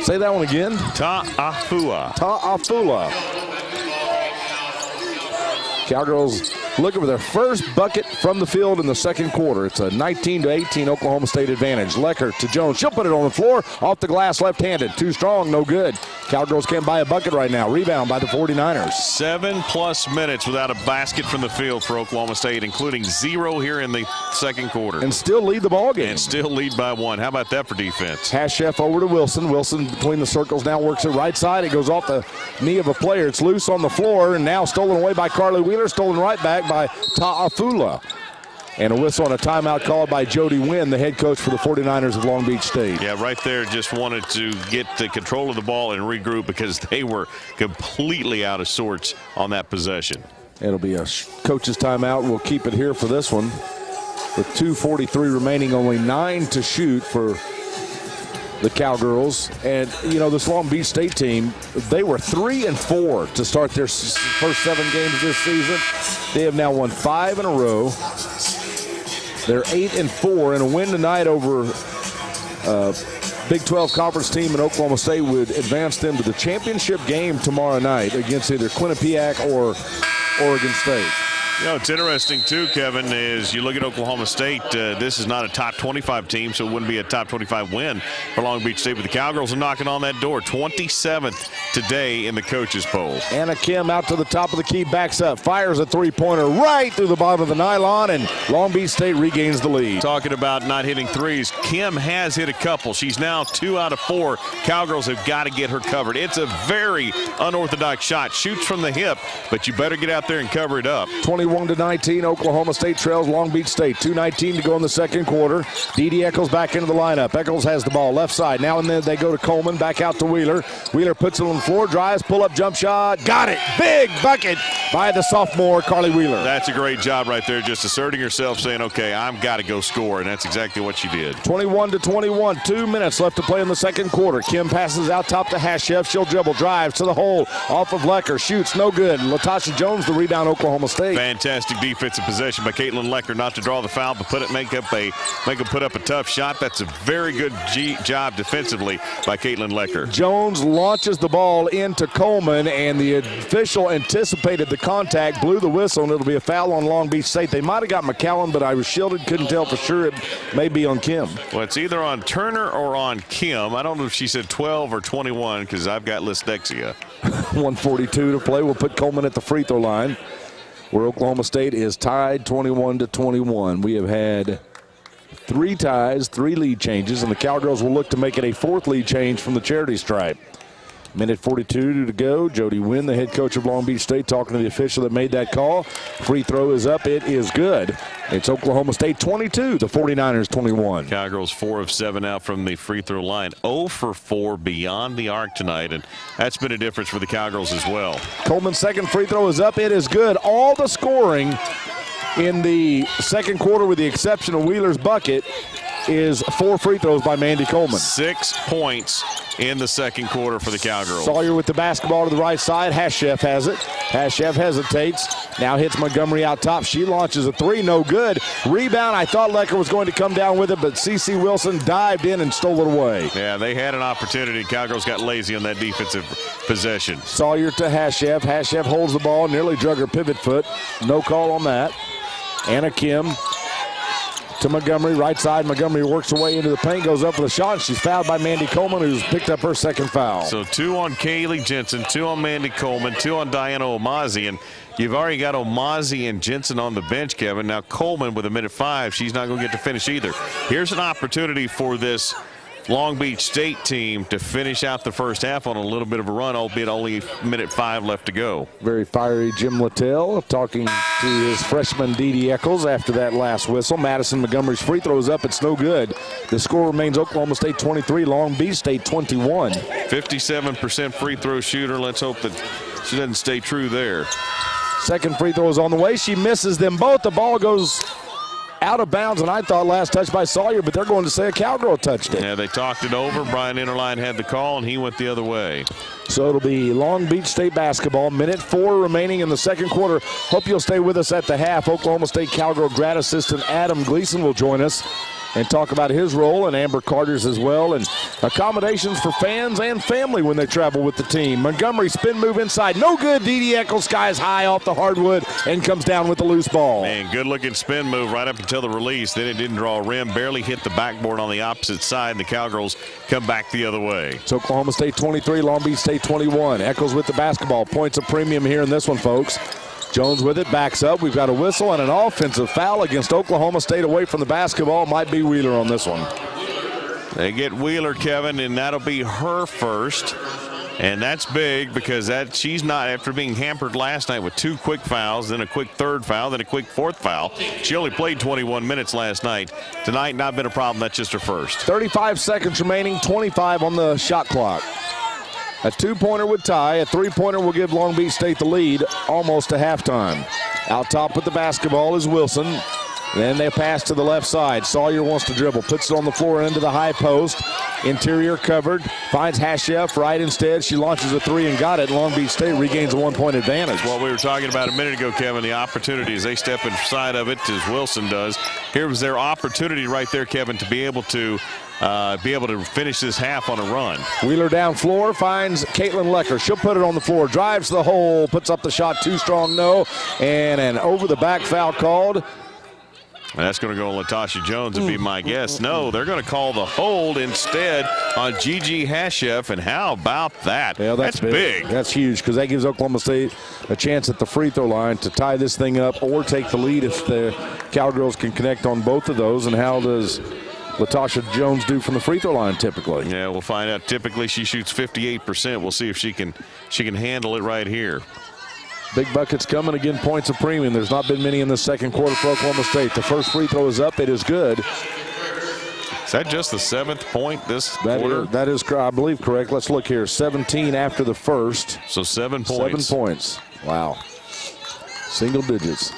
Say that one again. Ta'afua. Cowgirls looking for their first bucket from the field in the second quarter. It's a 19-18 Oklahoma State advantage. Lecker to Jones. She'll put it on the floor. Off the glass, left-handed. Too strong, no good. Cowgirls can't buy a bucket right now. Rebound by the 49ers. 7+ minutes without a basket from the field for Oklahoma State, including 0 here in the second quarter. And still lead the ball game. And still lead by 1. How about that for defense? Hashef over to Wilson. Wilson between the circles now works it right side. It goes off the knee of a player. It's loose on the floor and now stolen away by Carly Wheeler. Stolen right back by Ta'afula. And a whistle on a timeout called by Jody Wynn, the head coach for the 49ers of Long Beach State. Yeah, right there, just wanted to get the control of the ball and regroup because they were completely out of sorts on that possession. It'll be a coach's timeout. We'll keep it here for this one. With 2:43 remaining, only 9 to shoot for the Cowgirls. And, you know, this Long Beach State team, they were 3-4 to start their first 7 games this season. They have now won 5 in a row. They're 8-4, and a win tonight over Big 12 conference team in Oklahoma State would advance them to the championship game tomorrow night against either Quinnipiac or Oregon State. You know, it's interesting, too, Kevin, is you look at Oklahoma State, this is not a top 25 team, so it wouldn't be a top 25 win for Long Beach State, but the Cowgirls are knocking on that door. 27th today in the coaches' poll. Anna Kim out to the top of the key, backs up, fires a three-pointer right through the bottom of the nylon, and Long Beach State regains the lead. Talking about not hitting threes, Kim has hit a couple. She's now 2 out of 4. Cowgirls have got to get her covered. It's a very unorthodox shot. Shoots from the hip, but you better get out there and cover it up. 21-19, Oklahoma State trails Long Beach State. 2:19 to go in the second quarter. Dee Eccles back into the lineup. Eccles has the ball left side. Now and then they go to Coleman, back out to Wheeler. Wheeler puts it on the floor, drives, pull-up jump shot. Got it! Big bucket by the sophomore, Carly Wheeler. That's a great job right there, just asserting herself, saying, okay, I've got to go score, and that's exactly what she did. 21-21, 2 minutes left to play in the second quarter. Kim passes out top to Hashef. She'll dribble, drives to the hole, off of Lecker, shoots, no good. Latasha Jones, the rebound, Oklahoma State. Fantastic defensive possession by Caitlin Lecker, not to draw the foul, but make them put up a tough shot. That's a very good job defensively by Caitlin Lecker. Jones launches the ball into Coleman, and the official anticipated the contact, blew the whistle, and it'll be a foul on Long Beach State. They might have got McCallum, but I was shielded, couldn't tell for sure. It may be on Kim. Well, it's either on Turner or on Kim. I don't know if she said 12 or 21 because I've got dyslexia. 1:42 to play. We'll put Coleman at the free throw line, where Oklahoma State is tied 21-21. We have had 3 ties, 3 lead changes, and the Cowgirls will look to make it a 4th lead change from the charity stripe. Minute 42 to go. Jody Wynn, the head coach of Long Beach State, talking to the official that made that call. Free throw is up. It is good. It's Oklahoma State 22, the 49ers 21. Cowgirls 4 of 7 out from the free throw line. 0 for 4 beyond the arc tonight, and that's been a difference for the Cowgirls as well. Coleman's second free throw is up. It is good. All the scoring in the second quarter, with the exception of Wheeler's bucket, is 4 free throws by Mandy Coleman. 6 points in the second quarter for the Cowgirls. Sawyer with the basketball to the right side. Hashef has it. Hashef hesitates. Now hits Montgomery out top. She launches a 3. No good. Rebound. I thought Lecker was going to come down with it, but C.C. Wilson dived in and stole it away. Yeah, they had an opportunity. Cowgirls got lazy on that defensive possession. Sawyer to Hashef. Hashef holds the ball. Nearly drug her pivot foot. No call on that. Anna Kim to Montgomery, right side. Montgomery works her way into the paint, goes up for the shot, and she's fouled by Mandy Coleman, who's picked up her second foul. So 2 on Kaylee Jensen, 2 on Mandy Coleman, 2 on Diana Omazi, and you've already got Omazi and Jensen on the bench, Kevin. Now Coleman with a minute 5, she's not going to get to finish either. Here's an opportunity for this Long Beach State team to finish out the first half on a little bit of a run, albeit only minute 5 left to go. Very fiery Jim Littell talking to his freshman Dee Eccles after that last whistle. Madison Montgomery's free throw is up. It's no good. The score remains Oklahoma State 23, Long Beach State 21. 57% free throw shooter. Let's hope that she doesn't stay true there. Second free throw is on the way. She misses them both. The ball goes out of bounds, and I thought last touch by Sawyer, but they're going to say a Cowgirl touched it. Yeah, they talked it over. Brian Interline had the call, and he went the other way. So it'll be Long Beach State basketball. Minute 4 remaining in the second quarter. Hope you'll stay with us at the half. Oklahoma State Cowgirl grad assistant Adam Gleason will join us and talk about his role and Amber Carter's as well, and accommodations for fans and family when they travel with the team. Montgomery spin move inside. No good. Dee Eccles skies high off the hardwood and comes down with the loose ball. Man, good looking spin move right up until the release. Then it didn't draw a rim, barely hit the backboard on the opposite side, and the Cowgirls come back the other way. It's Oklahoma State 23, Long Beach State 21. Eccles with the basketball. Points a premium here in this one, folks. Jones with it, backs up. We've got a whistle and an offensive foul against Oklahoma State away from the basketball. Might be Wheeler on this one. They get Wheeler, Kevin, and that'll be her first. And that's big because she's not, after being hampered last night with 2 quick fouls, then a quick third foul, then a quick fourth foul. She only played 21 minutes last night. Tonight, not been a problem. That's just her first. 35 seconds remaining, 25 on the shot clock. A 2-pointer would tie. A 3-pointer will give Long Beach State the lead almost to halftime. Out top with the basketball is Wilson. Then they pass to the left side. Sawyer wants to dribble. Puts it on the floor into the high post. Interior covered. Finds Hashef right instead. She launches a 3 and got it. Long Beach State regains a 1-point advantage. What we were talking about a minute ago, Kevin, the opportunities. They step inside of it as Wilson does. Here was their opportunity right there, Kevin, to be able to finish this half on a run. Wheeler down floor, finds Caitlin Lecker. She'll put it on the floor, drives the hole, puts up the shot, too strong, no. And an over-the-back foul called. And that's going to go on Latasha Jones would be my guess. No, they're going to call the hold instead on Gigi Hashef, and how about that? Yeah, that's big. That's huge because that gives Oklahoma State a chance at the free throw line to tie this thing up or take the lead if the Cowgirls can connect on both of those. And how does Latasha Jones do from the free throw line typically? Yeah, we'll find out. Typically she shoots 58%. We'll see if she can handle it right here. Big buckets coming again, points of premium. There's not been many in the second quarter for Oklahoma State. The first free throw is up. It is good. Is that just the 7th point this quarter? That is, I believe, correct. Let's look here. 17 after the first. So 7 points. 7 points. Wow. Single digits.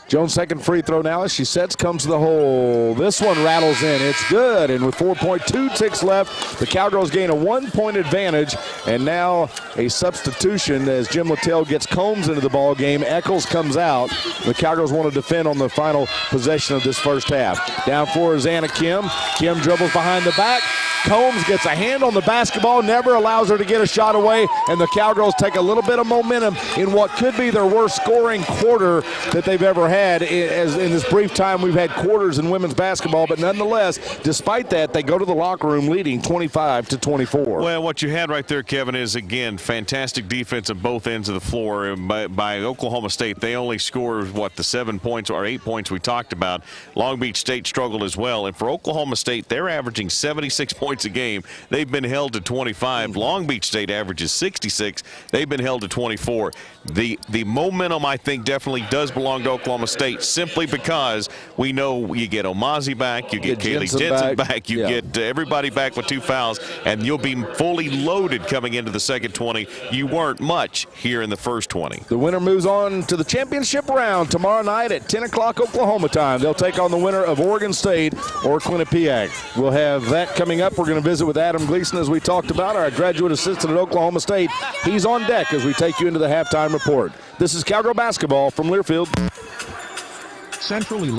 Jones' second free throw now as she sets, comes to the hole. This one rattles in. It's good. And with 4.2 ticks left, the Cowgirls gain a 1-point advantage. And now a substitution as Jim Littell gets Combs into the ball game. Eccles comes out. The Cowgirls want to defend on the final possession of this first half. Down floor is Anna Kim. Kim dribbles behind the back. Combs gets a hand on the basketball, never allows her to get a shot away, and the Cowgirls take a little bit of momentum in what could be their worst scoring quarter that they've ever had. As in this brief time we've had quarters in women's basketball, but nonetheless, despite that, they go to the locker room leading 25-24. Well, what you had right there, Kevin, is, again, fantastic defense at both ends of the floor. And by Oklahoma State, they only scored, the 7 points or 8 points we talked about. Long Beach State struggled as well. And for Oklahoma State, they're averaging 76 points a game. They've been held to 25. Long Beach State averages 66. They've been held to 24. The momentum, I think, definitely does belong to Oklahoma State, simply because we know you get Omazi back, you get Kaylee Jensen back, you get everybody back with 2 fouls, and you'll be fully loaded coming into the second 20. You weren't much here in the first 20. The winner moves on to the championship round tomorrow night at 10 o'clock Oklahoma time. They'll take on the winner of Oregon State or Quinnipiac. We'll have that coming up. We're going to visit with Adam Gleason, as we talked about, our graduate assistant at Oklahoma State. He's on deck as we take you into the halftime report. This is Cowgirl basketball from Learfield. Centrally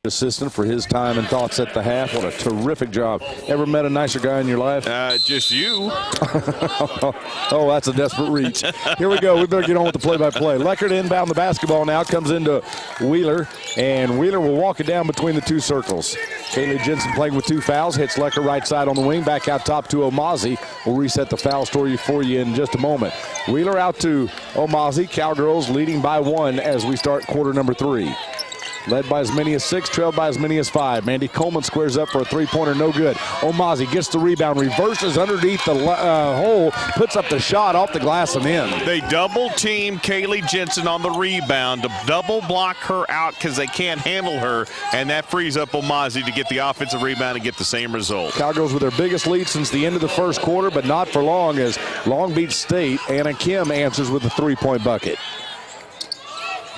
assistant for his time and thoughts at the half. What a terrific job. Ever met a nicer guy in your life? Just you. Oh, that's a desperate reach. Here we go. We better get on with the play-by-play. Lecker to inbound the basketball now. Comes into Wheeler, and Wheeler will walk it down between the two circles. Kaylee Jensen playing with 2 fouls. Hits Lecker right side on the wing. Back out top to Omazi. We'll reset the foul story for you in just a moment. Wheeler out to Omazi. Cowgirls leading by 1 as we start quarter number 3. Led by as many as 6, trailed by as many as 5. Mandy Coleman squares up for a 3-pointer, no good. Omazi gets the rebound, reverses underneath the hole, puts up the shot off the glass and in. They double team Kaylee Jensen on the rebound to double block her out because they can't handle her, and that frees up Omazi to get the offensive rebound and get the same result. Cowgirls with their biggest lead since the end of the first quarter, but not for long as Long Beach State, Anna Kim answers with a 3-point bucket.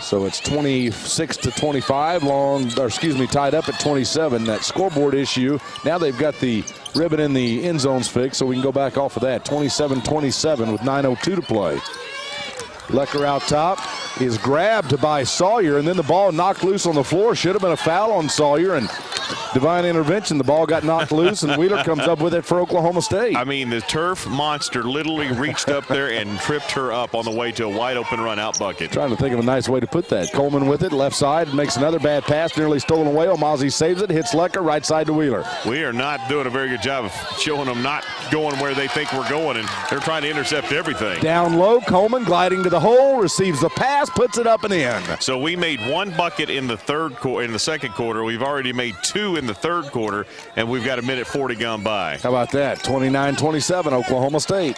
So it's 26-25, tied up at 27. That scoreboard issue, now they've got the ribbon in the end zones fixed, so we can go back off of that. 27-27 with 9:02 to play. Lecker out top is grabbed by Sawyer, and then the ball knocked loose on the floor. Should have been a foul on Sawyer, and divine intervention. The ball got knocked loose, and Wheeler comes up with it for Oklahoma State. I mean, the turf monster literally reached up there and tripped her up on the way to a wide-open run-out bucket. Trying to think of a nice way to put that. Coleman with it, left side, makes another bad pass, nearly stolen away. Omazi saves it, hits Lecker, right side to Wheeler. We are not doing a very good job of showing them not going where they think we're going, and they're trying to intercept everything. Down low, Coleman gliding to the hole, receives the pass, puts it up and in. So we made 1 bucket in the second quarter. We've already made 2 in the third quarter, and we've got 1:40 gone by. How about that? 29-27, Oklahoma State.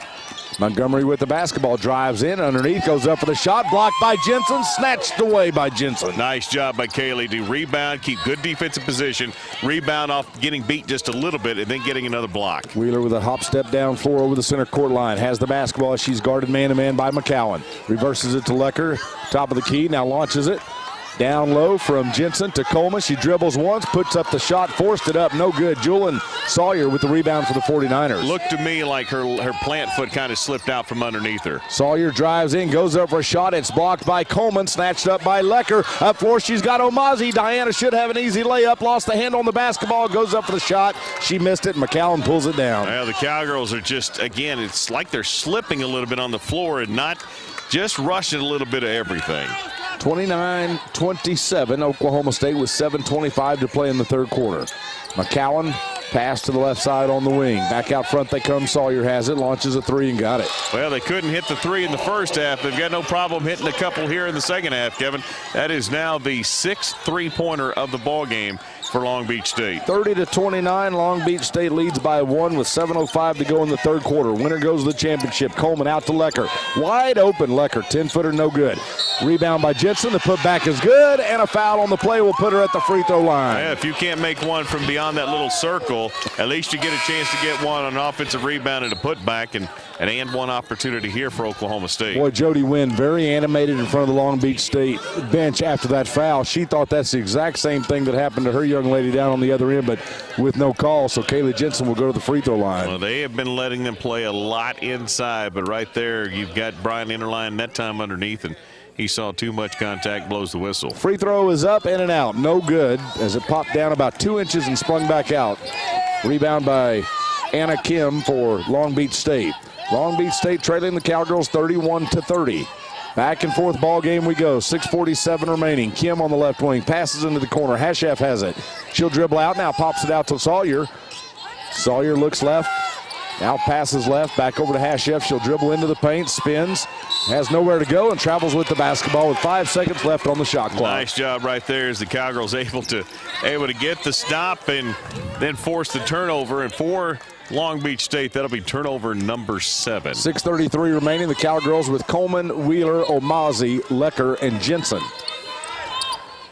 Montgomery with the basketball, drives in, underneath, goes up for the shot, blocked by Jensen, snatched away by Jensen. Nice job by Kaylee to rebound, keep good defensive position, rebound off getting beat just a little bit, and then getting another block. Wheeler with a hop step down floor over the center court line, has the basketball as she's guarded man-to-man by McCowan. Reverses it to Lecker, top of the key, now launches it. Down low from Jensen to Coleman. She dribbles once, puts up the shot, forced it up, no good. Julian Sawyer with the rebound for the 49ers. Looked to me like her plant foot kind of slipped out from underneath her. Sawyer drives in, goes up for a shot. It's blocked by Coleman, snatched up by Lecker. Up floor, she's got Omazi. Diana should have an easy layup, lost the handle on the basketball, goes up for the shot. She missed it, McCowan pulls it down. Well, the Cowgirls are just, again, it's like they're slipping a little bit on the floor and not just rushing a little bit of everything. 29-27, Oklahoma State with 7:25 to play in the third quarter. McCowan, pass to the left side on the wing. Back out front they come. Sawyer has it, launches a 3 and got it. Well, they couldn't hit the 3 in the first half. They've got no problem hitting a couple here in the second half, Kevin. That is now the 6th 3-pointer of the ball game for Long Beach State. 30-29, Long Beach State leads by 1 with 7:05 to go in the third quarter. Winner goes to the championship. Coleman out to Lecker. Wide open Lecker, 10-footer, no good. Rebound by Jensen. The putback is good, and a foul on the play will put her at the free throw line. Yeah, if you can't make one from beyond that little circle, at least you get a chance to get one on an offensive rebound and a putback, and one opportunity here for Oklahoma State. Boy, Jody Wynn very animated in front of the Long Beach State bench after that foul. She thought that's the exact same thing that happened to her young lady down on the other end, but with no call, so Kaylee Jensen will go to the free throw line. Well, they have been letting them play a lot inside, but right there you've got Brian Interline that time underneath, and he saw too much contact, blows the whistle. Free throw is up, in and out. No good as it popped down about 2 inches and sprung back out. Rebound by Anna Kim for Long Beach State. Long Beach State trailing the Cowgirls 31-30. Back and forth ball game we go. 6:47 remaining. Kim on the left wing. Passes into the corner. Hashef has it. She'll dribble out now. Pops it out to Sawyer. Sawyer looks left. Now passes left. Back over to Hashef. She'll dribble into the paint. Spins. Has nowhere to go and travels with the basketball with 5 seconds left on the shot clock. Nice job right there as the Cowgirls able to get the stop and then force the turnover. And for Long Beach State, that'll be turnover number 7. 6:33 remaining. The Cowgirls with Coleman, Wheeler, Omazi, Lecker, and Jensen.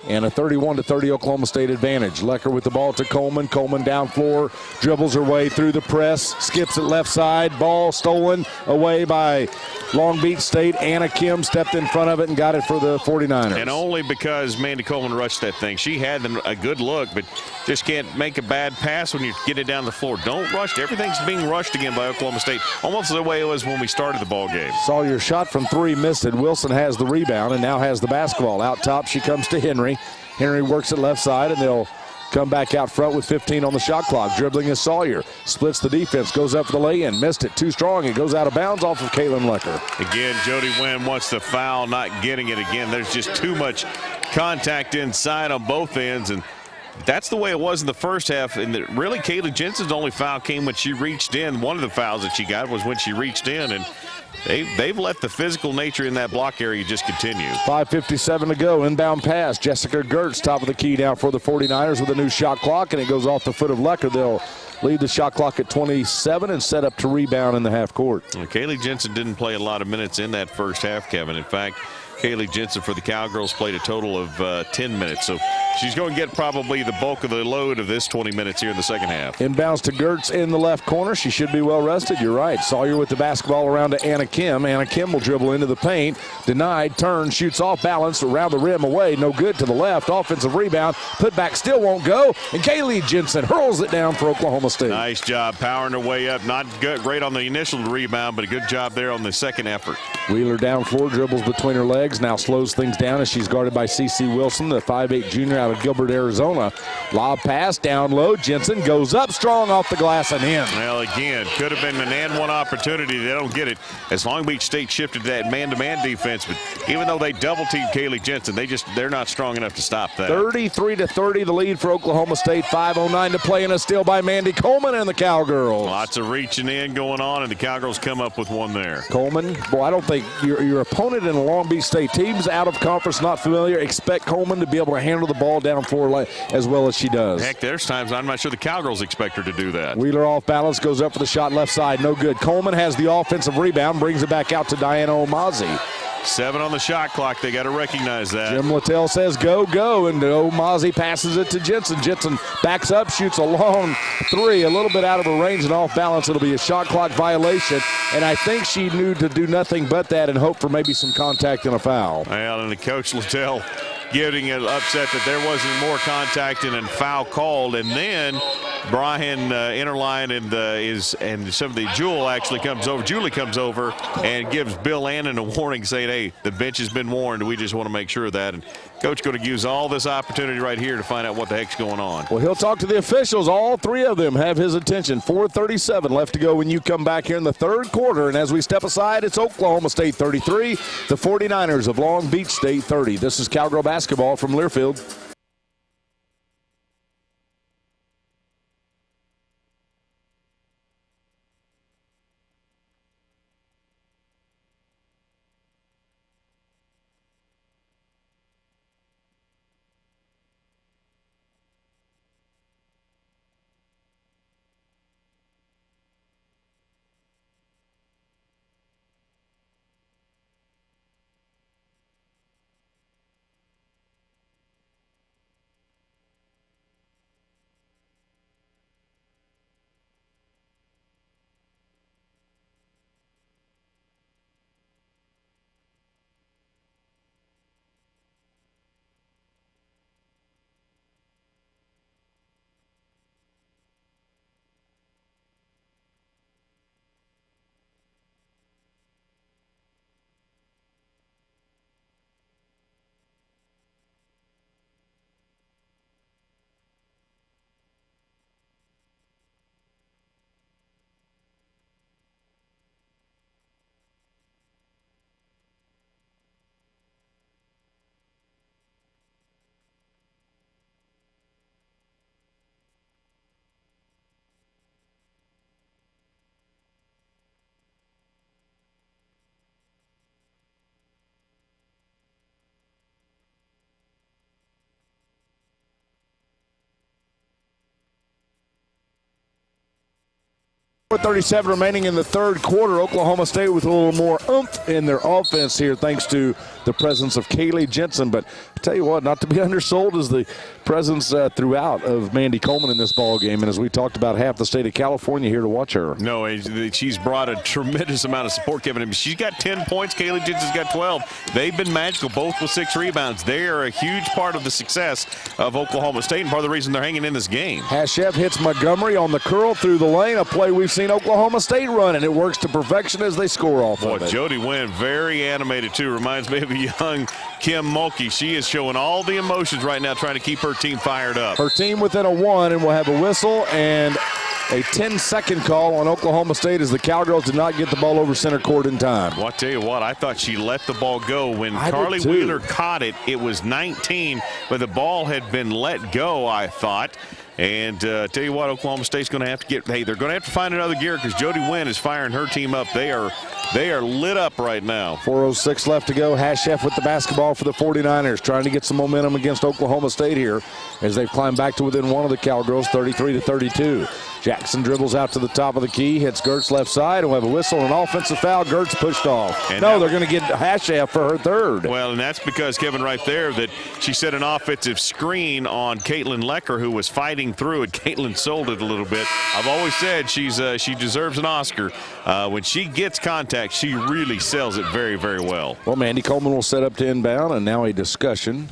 And a 31-30 Oklahoma State advantage. Lecker with the ball to Coleman. Coleman down floor, dribbles her way through the press, skips it left side. Ball stolen away by Long Beach State. Anna Kim stepped in front of it and got it for the 49ers. And only because Mandy Coleman rushed that thing. She had a good look, but just can't make a bad pass when you get it down the floor. Don't rush. Everything's being rushed again by Oklahoma State, almost the way it was when we started the ball game. Sawyer shot from 3, missed it. Wilson has the rebound and now has the basketball. Out top, she comes to Henry. Henry. Henry works it left side, and they'll come back out front with 15 on the shot clock. Dribbling is Sawyer. Splits the defense. Goes up for the lay-in. Missed it. Too strong. It goes out of bounds off of Kaylin Lecker. Again, Jody Wynn wants the foul, not getting it again. There's just too much contact inside on both ends, and that's the way it was in the first half. And really, Kaylee Jensen's only foul came when she reached in. One of the fouls that she got was when she reached in, and they've let the physical nature in that block area just continue. 5:57 to go. Inbound pass. Jessica Gertz, top of the key now for the 49ers with a new shot clock, and it goes off the foot of Lecker. They'll leave the shot clock at 27 and set up to rebound in the half court. Well, Kaylee Jensen didn't play a lot of minutes in that first half, Kevin. In fact, Kaylee Jensen for the Cowgirls played a total of 10 minutes. So she's going to get probably the bulk of the load of this 20 minutes here in the second half. Inbounds to Gertz in the left corner. She should be well rested. You're right. Sawyer with the basketball around to Anna Kim. Anna Kim will dribble into the paint. Denied. Turn. Shoots off balance around the rim away. No good to the left. Offensive rebound. Put back still won't go. And Kaylee Jensen hurls it down for Oklahoma State. Nice job powering her way up. Not good, great on the initial rebound, but a good job there on the second effort. Wheeler down floor. Dribbles between her legs. Now slows things down as she's guarded by C.C. Wilson, the 5'8 junior out of Gilbert, Arizona. Lob pass down low. Jensen goes up strong off the glass and in. Well, again, could have been an and one opportunity. They don't get it as Long Beach State shifted to that man-to-man defense. But even though they double-teamed Kaylee Jensen, they're not strong enough to stop that. 33-30, the lead for Oklahoma State. 5:09 to play, and a steal by Mandy Coleman and the Cowgirls. Lots of reaching in going on, and the Cowgirls come up with one there. Coleman, boy, I don't think your opponent in a Long Beach State team's out of conference, not familiar. Expect Coleman to be able to handle the ball down floor as well as she does. Heck, there's times I'm not sure the Cowgirls expect her to do that. Wheeler off balance, goes up for the shot left side, no good. Coleman has the offensive rebound, brings it back out to Diana Omazi. 7 on the shot clock. They got to recognize that. Jim Littell says go, go, and Omazi passes it to Jensen. Jensen backs up, shoots a long three, a little bit out of her range and off balance. It'll be a shot clock violation, and I think she knew to do nothing but that and hope for maybe some contact and a foul. Well, and the coach Littell getting upset that there wasn't more contact and a foul called, and then Brian Interline and some of the Julie comes over and gives Bill Annan a warning saying, hey, the bench has been warned. We just want to make sure of that. And coach going to use all this opportunity right here to find out what the heck's going on. Well, he'll talk to the officials. All three of them have his attention. 4:37 left to go when you come back here in the third quarter. And as we step aside, it's Oklahoma State 33, the 49ers of Long Beach State 30. This is Cowgirl basketball from Learfield. With 37 remaining in the third quarter, Oklahoma State with a little more oomph in their offense here thanks to the presence of Kaylee Jensen. But I tell you what, not to be undersold is the presence throughout of Mandy Coleman in this ball game. And as we talked about, half the state of California here to watch her. No, she's brought a tremendous amount of support, Kevin. She's got 10 points. Kaylee Jensen's got 12. They've been magical, both with 6 rebounds. They are a huge part of the success of Oklahoma State and part of the reason they're hanging in this game. Hashef hits Montgomery on the curl through the lane, a play we've seen running Oklahoma State run, and it works to perfection as they score off of it. Jody Wynn, very animated too. Reminds me of a young Kim Mulkey. She is showing all the emotions right now, trying to keep her team fired up. Her team within a 1, and we'll have a whistle and a 10-second call on Oklahoma State as the Cowgirls did not get the ball over center court in time. Well, I'll tell you what, I thought she let the ball go. When Carly Wheeler caught it, it was 19, but the ball had been let go, I thought. And tell you what, Oklahoma State's going to have to get, hey, they're going to have to find another gear because Jody Wynn is firing her team up. They are lit up right now. 4:06 left to go. Hashef with the basketball for the 49ers, trying to get some momentum against Oklahoma State here as they've climbed back to within 1 of the Cowgirls, 33-32. Jackson dribbles out to the top of the key, hits Gertz left side, and we'll have a whistle and an offensive foul. Gertz pushed off. And no, they're going to get Hashef for her third. Well, and that's because, Kevin, right there, that she set an offensive screen on Caitlin Lecker, who was fighting through it. Caitlin sold it a little bit. I've always said she deserves an Oscar. When she gets contact, she really sells it very, very well. Well, Mandy Coleman will set up to inbound, and now a discussion.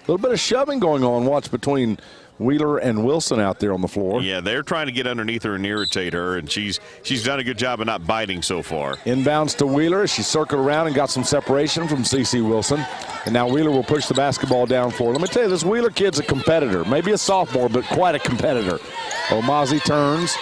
A little bit of shoving going on. Watch between Wheeler and Wilson out there on the floor. Yeah, they're trying to get underneath her and irritate her, and she's done a good job of not biting so far. Inbounds to Wheeler. She circled around and got some separation from CeCe Wilson. And now Wheeler will push the basketball down for her. Let me tell you, this Wheeler kid's a competitor. Maybe a sophomore, but quite a competitor. Omazi turns,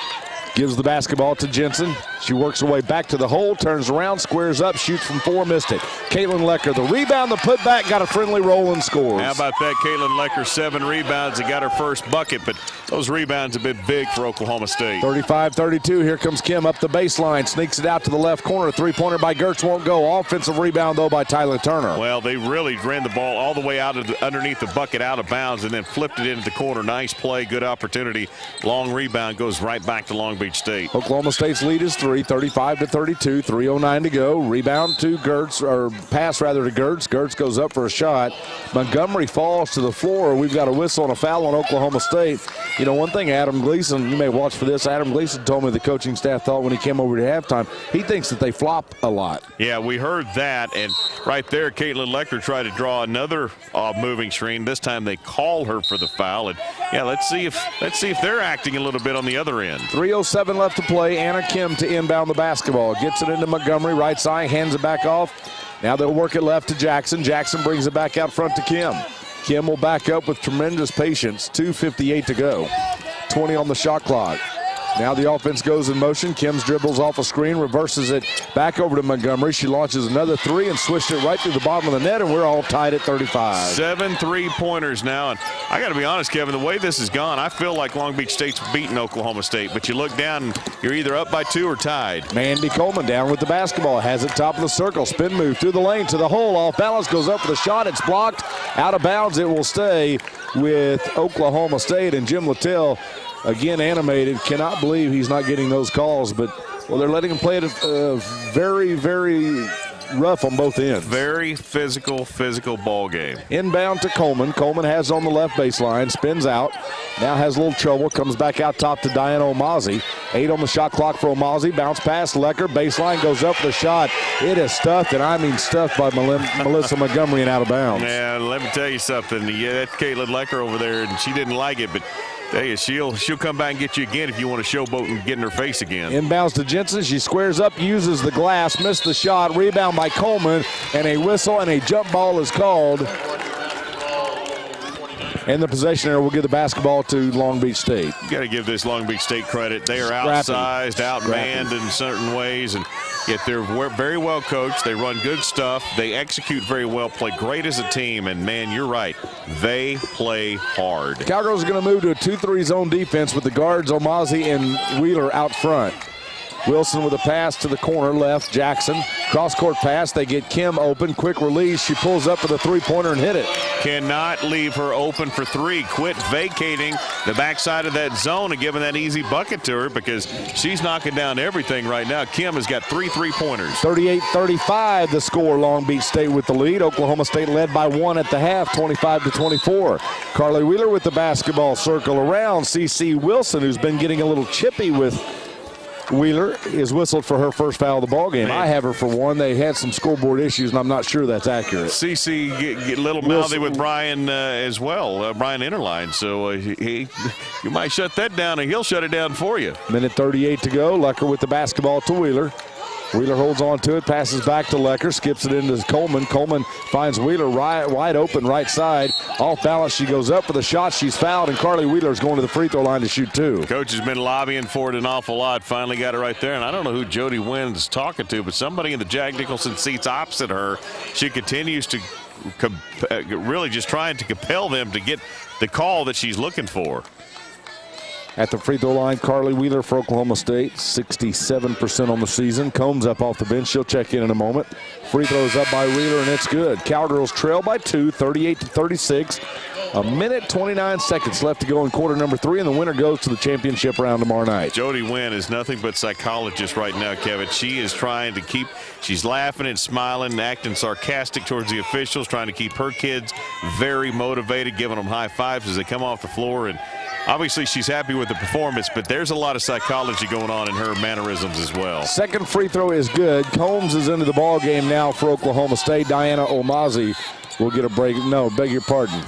gives the basketball to Jensen. She works her way back to the hole, turns around, squares up, shoots from 4, missed it. Caitlin Lecker, the rebound, the putback, got a friendly roll and scores. How about that? Caitlin Lecker, 7 rebounds and got her first bucket, but those rebounds have been big for Oklahoma State. 35-32, here comes Kim up the baseline, sneaks it out to the left corner. Three-pointer by Gertz won't go. Offensive rebound, though, by Tyler Turner. Well, they really ran the ball all the way out of underneath the bucket, out of bounds, and then flipped it into the corner. Nice play, good opportunity. Long rebound goes right back to Long Beach State. Oklahoma State's lead is 3, 35-32, 3:09 to go. Rebound to Gertz, or pass rather to Gertz. Gertz goes up for a shot. Montgomery falls to the floor. We've got a whistle and a foul on Oklahoma State. You know, one thing Adam Gleason, you may watch for this, Adam Gleason told me the coaching staff thought when he came over to halftime, he thinks that they flop a lot. Yeah, we heard that, and right there, Caitlin Lecker tried to draw another moving screen. This time they call her for the foul, and yeah, let's see if they're acting a little bit on the other end. 3:07 left to play. Anna Kim to inbound the basketball. Gets it into Montgomery, right side, hands it back off. Now they'll work it left to Jackson. Jackson brings it back out front to Kim. Kim will back up with tremendous patience. 2:58 to go. 20 on the shot clock. Now the offense goes in motion. Kim's dribbles off a screen, reverses it back over to Montgomery. She launches another 3 and swished it right through the bottom of the net, and we're all tied at 35. 7 3-pointers now, and I got to be honest, Kevin, the way this has gone, I feel like Long Beach State's beating Oklahoma State, but you look down and you're either up by 2 or tied. Mandy Coleman down with the basketball, has it top of the circle, spin move through the lane to the hole, off balance, goes up for the shot, it's blocked, out of bounds, it will stay with Oklahoma State, and Jim Littell, again animated, cannot believe he's not getting those calls, but well, they're letting him play it very, very rough on both ends. Very physical ball game. Inbound to Coleman. Coleman has on the left baseline, spins out, now has a little trouble, comes back out top to Diana Omazi. 8 on the shot clock for Omazi. Bounce pass, Lecker, baseline, goes up for the shot. It is stuffed, and I mean stuffed by Melissa Montgomery and out of bounds. Yeah, let me tell you something. Yeah, that's Caitlin Lecker over there, and she didn't like it, but hey, she'll come back and get you again if you want to showboat and get in her face again. Inbounds to Jensen. She squares up, uses the glass, missed the shot. Rebound by Coleman, and a whistle and a jump ball is called. And the possession area will give the basketball to Long Beach State. You got to give this Long Beach State credit. They are outsized, outmanned in certain ways, and yet they're very well coached. They run good stuff. They execute very well, play great as a team, and man, you're right. They play hard. The Cowgirls are going to move to a 2-3 zone defense with the guards Omazi and Wheeler out front. Wilson with a pass to the corner left. Jackson, cross-court pass. They get Kim open. Quick release. She pulls up with a three-pointer and hit it. Cannot leave her open for 3. Quit vacating the backside of that zone and giving that easy bucket to her because she's knocking down everything right now. Kim has got 3 3-pointers. 38-35 the score. Long Beach State with the lead. Oklahoma State led by 1 at the half, 25-24. Carly Wheeler with the basketball, circle around. CeCe Wilson, who's been getting a little chippy with Wheeler is whistled for her first foul of the ball game. I have her for one. They had some scoreboard issues, and I'm not sure that's accurate. CC get a little mouthy with Brian as well, Brian Interline. So you might shut that down, and he'll shut it down for you. Minute 38 to go. Lecker with the basketball to Wheeler. Wheeler holds on to it, passes back to Lecker, skips it into Coleman. Coleman finds Wheeler wide open right side. Off balance, she goes up for the shot. She's fouled, and Carly Wheeler is going to the free throw line to shoot two. Coach has been lobbying for it an awful lot. Finally got it right there, and I don't know who Jody Wynn's talking to, but somebody in the Jack Nicholson seats opposite her. She continues to really just trying to compel them to get the call that she's looking for. At the free throw line, Carly Wheeler for Oklahoma State, 67% on the season. Combs up off the bench. She'll check in a moment. Free throws up by Wheeler, and it's good. Cowgirls trail by 2, 38-36. A minute, 29 seconds left to go in quarter number 3, and the winner goes to the championship round tomorrow night. Jody Wynn is nothing but psychologist right now, Kevin. She is trying to keep, she's laughing and smiling and acting sarcastic towards the officials, trying to keep her kids very motivated, giving them high fives as they come off the floor. And obviously, she's happy with the performance, but there's a lot of psychology going on in her mannerisms as well. Second free throw is good. Combs is into the ball game now for Oklahoma State. Diana Omazi will get a break. No, beg your pardon.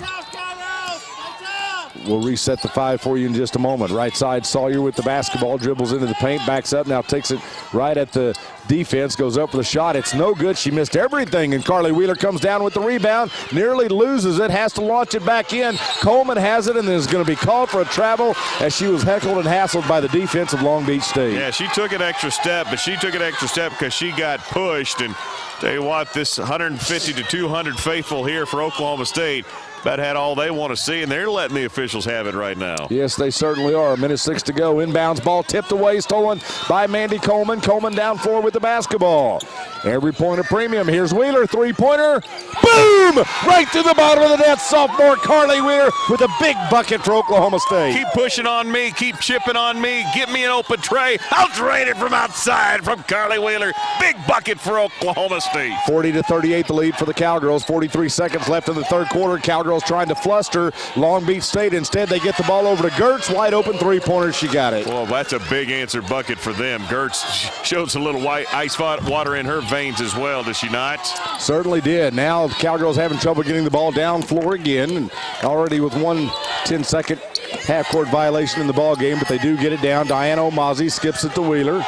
We'll reset the 5 for you in just a moment. Right side, Sawyer with the basketball, dribbles into the paint, backs up, now takes it right at the defense, goes up for the shot. It's no good. She missed everything, and Carly Wheeler comes down with the rebound, nearly loses it, has to launch it back in. Coleman has it, and is going to be called for a travel as she was heckled and hassled by the defense of Long Beach State. Yeah, she took an extra step, but she took an extra step because she got pushed. And tell you what, this 150 to 200 faithful here for Oklahoma State about had all they want to see, and they're letting the officials have it right now. Yes, they certainly are. A minute 6 to go. Inbounds ball tipped away, stolen by Mandy Coleman. Coleman down 4 with the basketball. Every point a premium. Here's Wheeler, three-pointer. Boom! Right through the bottom of the net. Sophomore Carly Wheeler with a big bucket for Oklahoma State. Keep pushing on me. Keep chipping on me. Give me an open tray. I'll drain it from outside from Carly Wheeler. Big bucket for Oklahoma State. 40-38 the lead for the Cowgirls. 43 seconds left in the third quarter. Cowgirls trying to fluster Long Beach State. Instead, they get the ball over to Gertz. Wide open three-pointer. She got it. Well, that's a big answer bucket for them. Gertz shows a little white ice water in her veins as well, does she not? Certainly did. Now the Cowgirls having trouble getting the ball down floor again. And already with 1 10-second half-court violation in the ball game, but they do get it down. Diana Omazi skips it to Wheeler.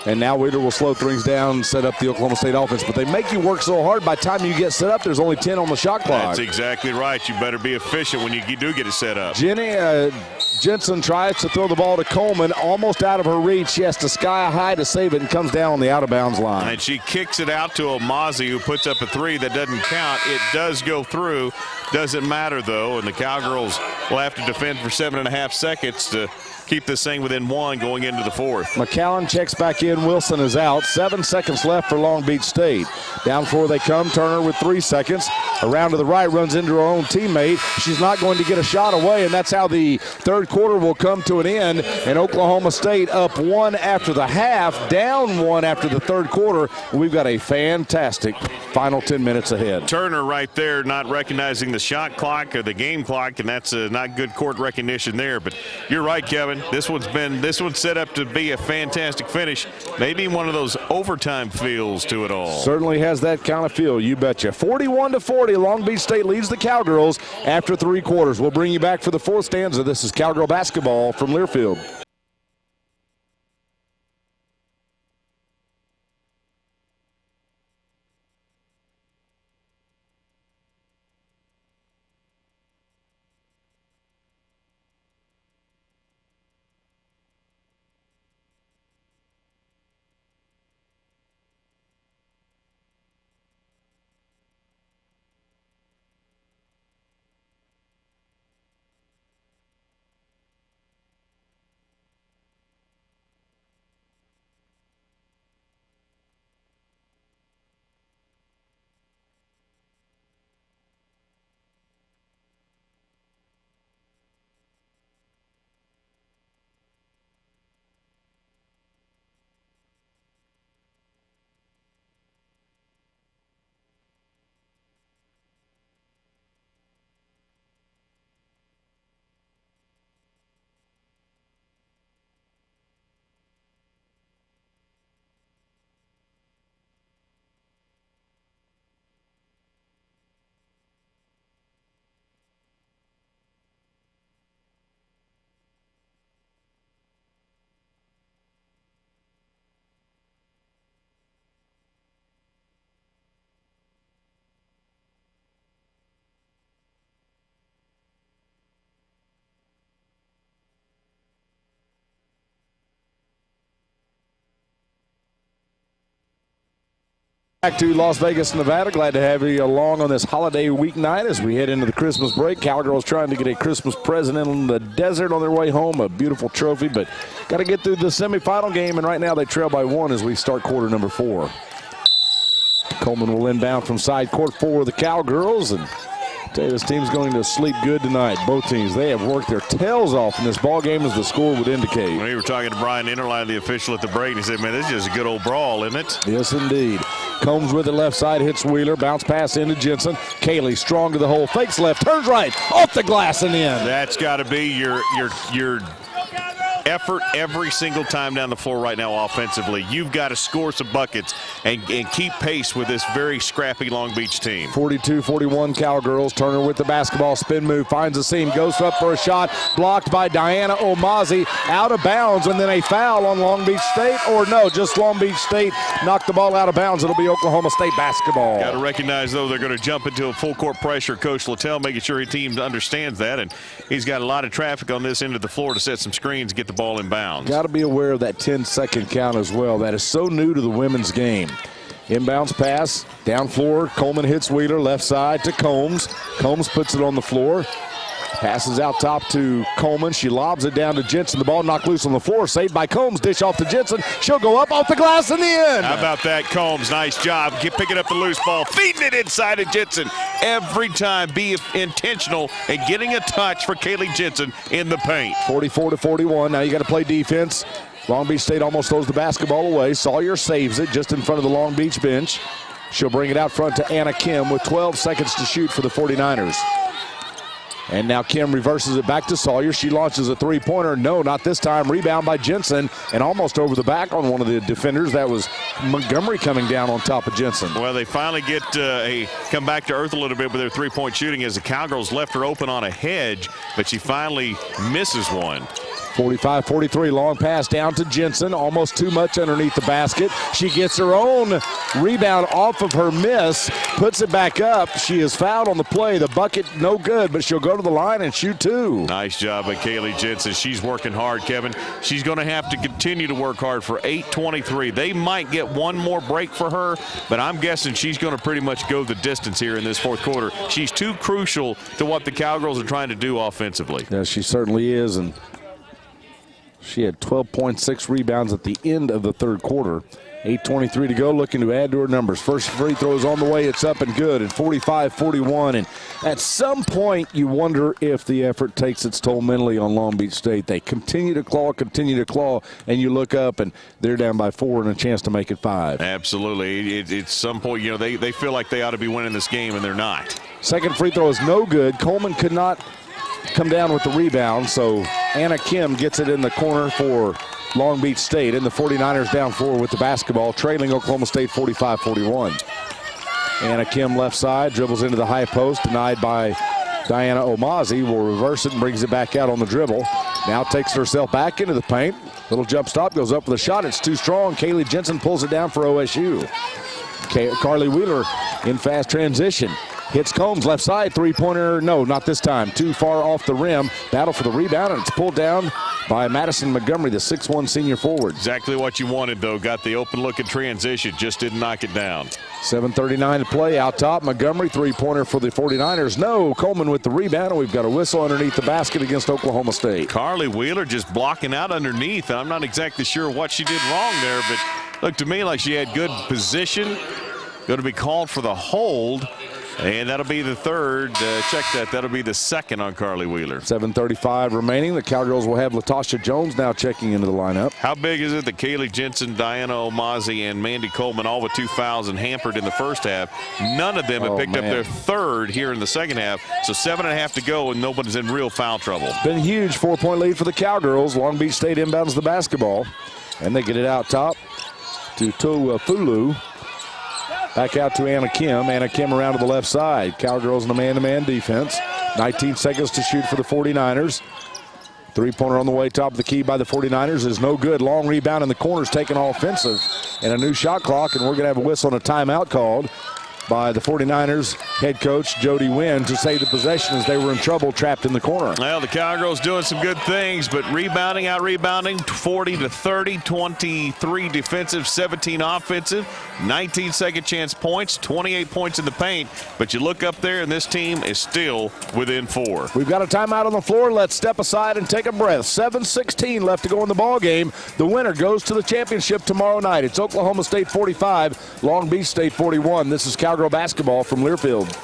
And now Wheeler will slow things down and set up the Oklahoma State offense. But they make you work so hard, by the time you get set up, there's only 10 on the shot clock. That's exactly right. You better be efficient when you do get it set up. Jenny Jensen tries to throw the ball to Coleman, almost out of her reach. She has to sky high to save it and comes down on the out-of-bounds line. And she kicks it out to Omazi, who puts up a three that doesn't count. It does go through. Doesn't matter, though. And the Cowgirls will have to defend for 7.5 seconds to keep this thing within 1 going into the fourth. McCallum checks back in. Wilson is out. 7 seconds left for Long Beach State. Down 4 they come. Turner with 3 seconds. Around to the right, runs into her own teammate. She's not going to get a shot away, and that's how the third quarter will come to an end. And Oklahoma State up 1 after the half, down 1 after the third quarter. We've got a fantastic final 10 minutes ahead. Turner right there not recognizing the shot clock or the game clock, and that's not good court recognition there. But you're right, Kevin. This one's set up to be a fantastic finish. Maybe one of those overtime feels to it all. Certainly has that kind of feel, you betcha. 41-40, Long Beach State leads the Cowgirls after 3 quarters. We'll bring you back for the fourth stanza. This is Cowgirl basketball from Learfield. Back to Las Vegas, Nevada. Glad to have you along on this holiday weeknight as we head into the Christmas break. Cowgirls trying to get a Christmas present in the desert on their way home. A beautiful trophy, but got to get through the semifinal game, and right now they trail by 1 as we start quarter number 4. Coleman will inbound from side court for the Cowgirls, and I tell you, this team's going to sleep good tonight. Both teams, they have worked their tails off in this ball game, as the score would indicate. We were talking to Brian Interline, the official at the break, and he said, man, this is just a good old brawl, isn't it? Yes, indeed. Combs with it left side, hits Wheeler, bounce pass into Jensen. Kaylee strong to the hole, fakes left, turns right, off the glass and in. That's got to be your effort every single time down the floor right now offensively. You've got to score some buckets and keep pace with this very scrappy Long Beach team. 42-41 Cowgirls. Turner with the basketball, spin move, finds a seam, goes up for a shot, blocked by Diana Omazi, out of bounds, and then a foul on Long Beach State, or no, just Long Beach State knocked the ball out of bounds. It'll be Oklahoma State basketball. Got to recognize, though, they're going to jump into a full court pressure. Coach Littell making sure his team understands that, and he's got a lot of traffic on this end of the floor to set some screens and get the ball in bounds. Got to be aware of that 10-second count as well. That is so new to the women's game. Inbounds pass, down floor, Coleman hits Wheeler, left side to Combs. Combs puts it on the floor. Passes out top to Coleman. She lobs it down to Jensen. The ball knocked loose on the floor. Saved by Combs. Dish off to Jensen. She'll go up off the glass in the end. How about that, Combs? Nice job. Picking up the loose ball. Feeding it inside of Jensen. Every time be intentional and getting a touch for Kaylee Jensen in the paint. 44-41. Now you got to play defense. Long Beach State almost throws the basketball away. Sawyer saves it just in front of the Long Beach bench. She'll bring it out front to Anna Kim with 12 seconds to shoot for the 49ers. And now Kim reverses it back to Sawyer. She launches a three-pointer. No, not this time. Rebound by Jensen, and almost over the back on one of the defenders. That was Montgomery coming down on top of Jensen. Well, they finally get come back to earth a little bit with their three-point shooting as the Cowgirls left her open on a hedge, but she finally misses one. 45-43, long pass down to Jensen, almost too much underneath the basket. She gets her own rebound off of her miss, puts it back up. She is fouled on the play. The bucket no good, but she'll go to the line and shoot two. Nice job by Kaylee Jensen. She's working hard, Kevin. She's going to have to continue to work hard for 8:23. They might get one more break for her, but I'm guessing she's going to pretty much go the distance here in this fourth quarter. She's too crucial to what the Cowgirls are trying to do offensively. Yeah, she certainly is, and she had 12.6 rebounds at the end of the third quarter. 8:23 to go, looking to add to her numbers. First free throw is on the way. It's up and good at 45-41. And at some point, you wonder if the effort takes its toll mentally on Long Beach State. They continue to claw, and you look up, and they're down by 4 and a chance to make it 5. Absolutely. At some point, you know, they feel like they ought to be winning this game, and they're not. Second free throw is no good. Coleman could not come down with the rebound, so Anna Kim gets it in the corner for Long Beach State, and the 49ers down 4 with the basketball, trailing Oklahoma State 45-41. Anna Kim left side, dribbles into the high post, denied by Diana Omazi, will reverse it and brings it back out on the dribble. Now takes herself back into the paint. Little jump stop, goes up with a shot. It's too strong. Kaylee Jensen pulls it down for OSU. Carly Wheeler in fast transition. Hits Combs left side, three-pointer, no, not this time. Too far off the rim. Battle for the rebound, and it's pulled down by Madison Montgomery, the 6'1 senior forward. Exactly what you wanted, though. Got the open look in transition, just didn't knock it down. 7:39 to play. Out top, Montgomery, three-pointer for the 49ers. No, Coleman with the rebound, and we've got a whistle underneath the basket against Oklahoma State. Carly Wheeler just blocking out underneath. I'm not exactly sure what she did wrong there, but looked to me like she had good position. Going to be called for the hold. And that'll be the third. Check that. That'll be the second on Carly Wheeler. 7:35 remaining. The Cowgirls will have Latasha Jones now checking into the lineup. How big is it that Kaylee Jensen, Diana Omazi, and Mandy Coleman all with 2 fouls and hampered in the first half? None of them have picked up their third here in the second half. So 7.5 to go, and nobody's in real foul trouble. Been huge 4-point lead for the Cowgirls. Long Beach State inbounds the basketball. And they get it out top to Tuafulu. Back out to Anna Kim. Anna Kim around to the left side. Cowgirls in a man-to-man defense. 19 seconds to shoot for the 49ers. Three-pointer on the way, top of the key by the 49ers is no good. Long rebound in the corners taken offensive. And a new shot clock, and we're going to have a whistle and a timeout called. by the 49ers head coach Jody Wynn to save the possession as they were in trouble, trapped in the corner. Well, the Cowgirls doing some good things, but rebounding, out-rebounding, 40-30, 23 defensive, 17 offensive, 19 second chance points, 28 points in the paint. But you look up there, and this team is still within 4. We've got a timeout on the floor. Let's step aside and take a breath. 7:16 left to go in the ball game. The winner goes to the championship tomorrow night. It's Oklahoma State 45, Long Beach State 41. This is Cowgirl basketball from Learfield.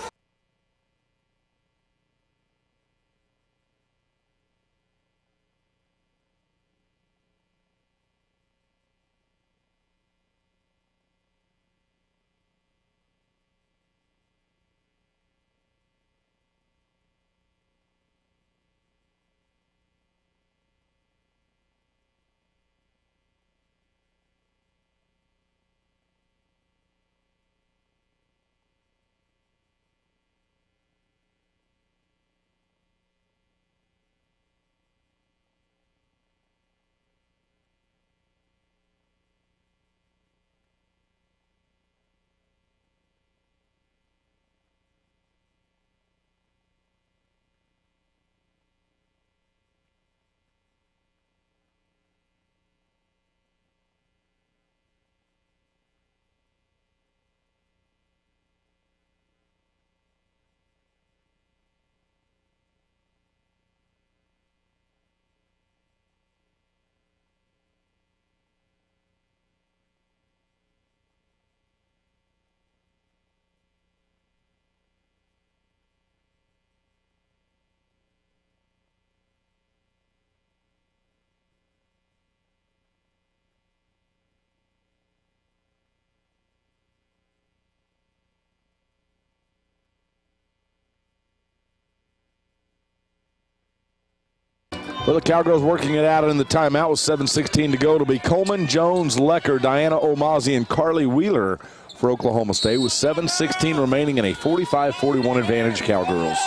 Well, the Cowgirls working it out in the timeout with 7:16 to go. It'll be Coleman, Jones, Lecker, Diana Omazi, and Carly Wheeler for Oklahoma State with 7:16 remaining and a 45-41 advantage Cowgirls.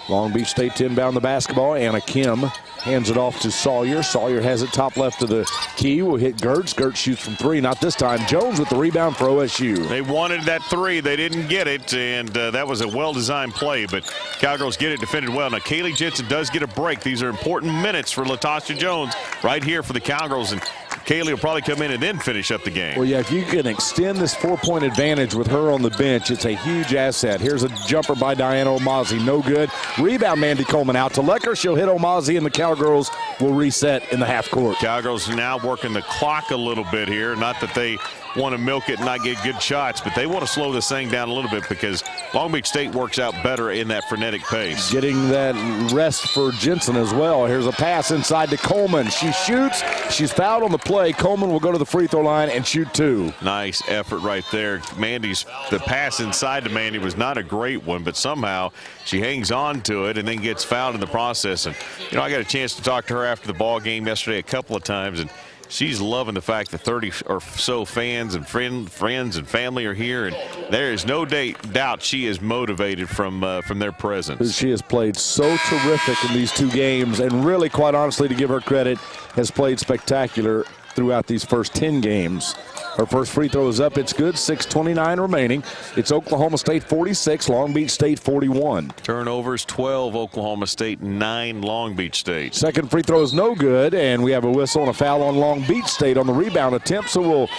Long Beach State to inbound the basketball. Anna Kim hands it off to Sawyer. Sawyer has it top left of the key. Will hit Gertz. Gertz shoots from 3. Not this time. Jones with the rebound for OSU. They wanted that 3. They didn't get it, and that was a well-designed play, but Cowgirls get it defended well. Now, Kaylee Jensen does get a break. These are important minutes for Latasha Jones right here for the Cowgirls, and Kaylee will probably come in and then finish up the game. Well, yeah, if you can extend this 4-point advantage with her on the bench, it's a huge asset. Here's a jumper by Diana Omazi. No good. Rebound, Mandy Coleman out to Lecker. She'll hit Omazi, and the Cowgirls will reset in the half court. Cowgirls now working the clock a little bit here. Not that they want to milk it and not get good shots, but they want to slow this thing down a little bit because Long Beach State works out better in that frenetic pace. Getting that rest for Jensen as well. Here's a pass inside to Coleman. She shoots. She's fouled on the play. Coleman will go to the free throw line and shoot 2. Nice effort right there. The pass inside to Mandy was not a great one, but somehow she hangs on to it and then gets fouled in the process. And, you know, I got a chance to talk to her after the ball game yesterday a couple of times, and she's loving the fact that 30 or so fans and friends and family are here, and there is no doubt she is motivated from their presence. She has played so terrific in these 2 games, and really, quite honestly, to give her credit, has played spectacular throughout these first 10 games. Her first free throw is up. It's good. 6:29 remaining. It's Oklahoma State 46, Long Beach State 41. Turnovers 12, Oklahoma State 9, Long Beach State. Second free throw is no good, and we have a whistle and a foul on Long Beach State on the rebound attempt, so we'll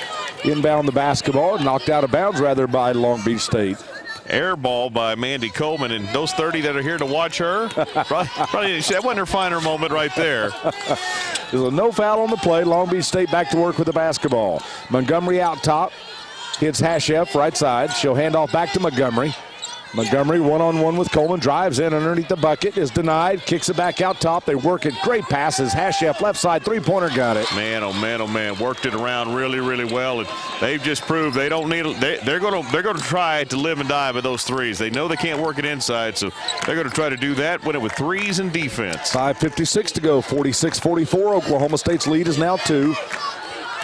inbound the basketball. Knocked out of bounds, rather, by Long Beach State. Air ball by Mandy Coleman, and those 30 that are here to watch her, probably that wasn't her finer moment right there. There's a no foul on the play. Long Beach State back to work with the basketball. Montgomery out top. Hits Hashef right side. She'll hand off back to Montgomery. Montgomery one-on-one with Coleman. Drives in underneath the bucket. Is denied. Kicks it back out top. They work it. Great passes. Hashef left side. Three-pointer got it. Man, oh man, oh man. Worked it around really, really well. And they've just proved they don't need it. They're going to try to live and die by those threes. They know they can't work it inside, so they're going to try to do that. Win it with threes and defense. 5:56 to go. 46-44. Oklahoma State's lead is now 2.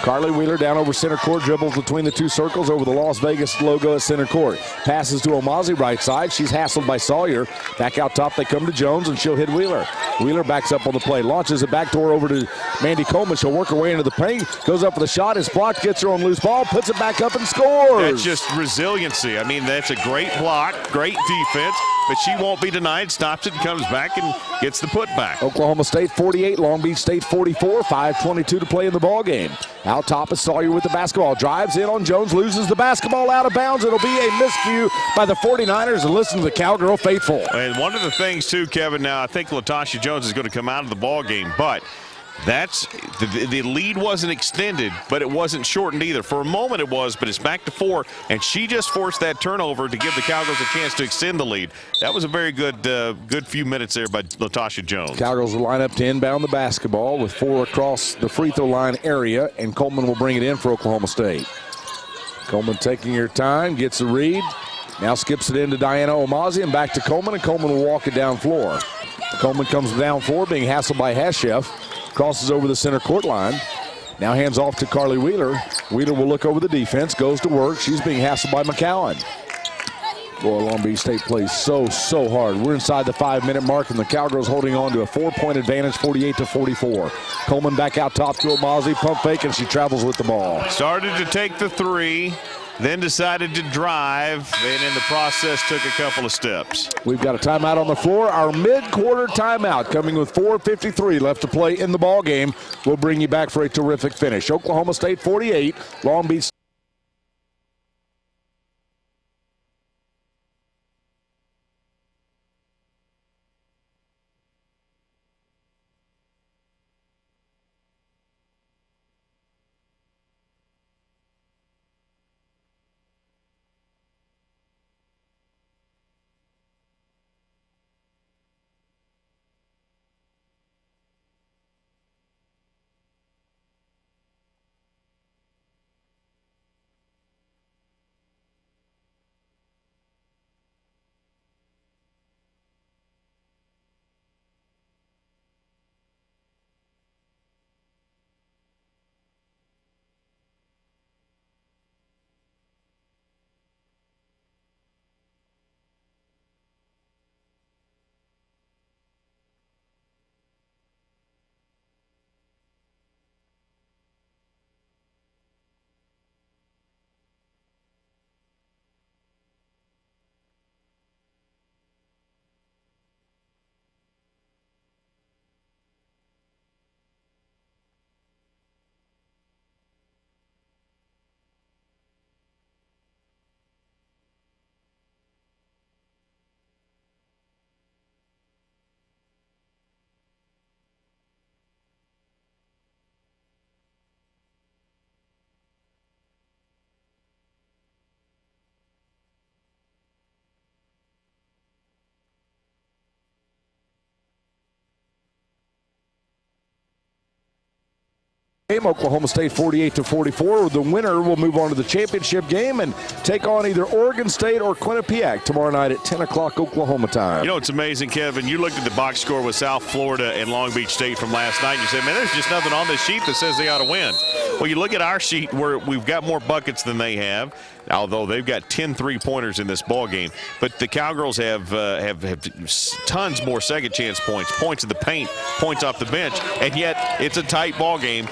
Carly Wheeler down over center court, dribbles between the two circles over the Las Vegas logo at center court. Passes to Omazi right side. She's hassled by Sawyer. Back out top, they come to Jones, and she'll hit Wheeler. Wheeler backs up on the play, launches a backdoor over to Mandy Coleman. She'll work her way into the paint, goes up with a shot, is blocked, gets her on loose ball, puts it back up and scores. That's just resiliency. I mean, that's a great block, great defense, but she won't be denied, stops it, and comes back and gets the putback. Oklahoma State 48, Long Beach State 44, 5:22 to play in the ball game. Out top is Sawyer with the basketball, drives in on Jones, loses the basketball out of bounds. It'll be a miscue by the 49ers, and listen to the Cowgirl faithful. And one of the things too, Kevin, now I think Latasha Jones is going to come out of the ball game, but that's the lead wasn't extended, but it wasn't shortened either. For a moment it was, but it's back to 4, and she just forced that turnover to give the Cowgirls a chance to extend the lead. That was a very good few minutes there by Latasha Jones. Cowgirls will line up to inbound the basketball with 4 across the free throw line area, and Coleman will bring it in for Oklahoma State. Coleman taking her time, gets the read, now skips it into Diana Omazi and back to Coleman, and Coleman will walk it down floor. Coleman comes down floor, being hassled by Hashef. Crosses over the center court line. Now hands off to Carly Wheeler. Wheeler will look over the defense, goes to work. She's being hassled by McCowan. Boy, Long Beach State plays so hard. We're inside the 5-minute mark, and the Cowgirls holding on to a 4-point advantage, 48-44. Coleman back out top to Omazi, pump fake, and she travels with the ball. Started to take the 3. Then decided to drive, and in the process took a couple of steps. We've got a timeout on the floor. Our mid-quarter timeout coming with 4:53 left to play in the ball game. We'll bring you back for a terrific finish. Oklahoma State 48, Long Beach. Oklahoma State 48-44. The winner will move on to the championship game and take on either Oregon State or Quinnipiac tomorrow night at 10 o'clock Oklahoma time. You know, it's amazing, Kevin. You looked at the box score with South Florida and Long Beach State from last night, and you say, man, there's just nothing on this sheet that says they ought to win. Well, you look at our sheet where we've got more buckets than they have, although they've got 10 three-pointers in this ball game. But the Cowgirls have tons more second chance points, points in the paint, points off the bench, and yet it's a tight ball game.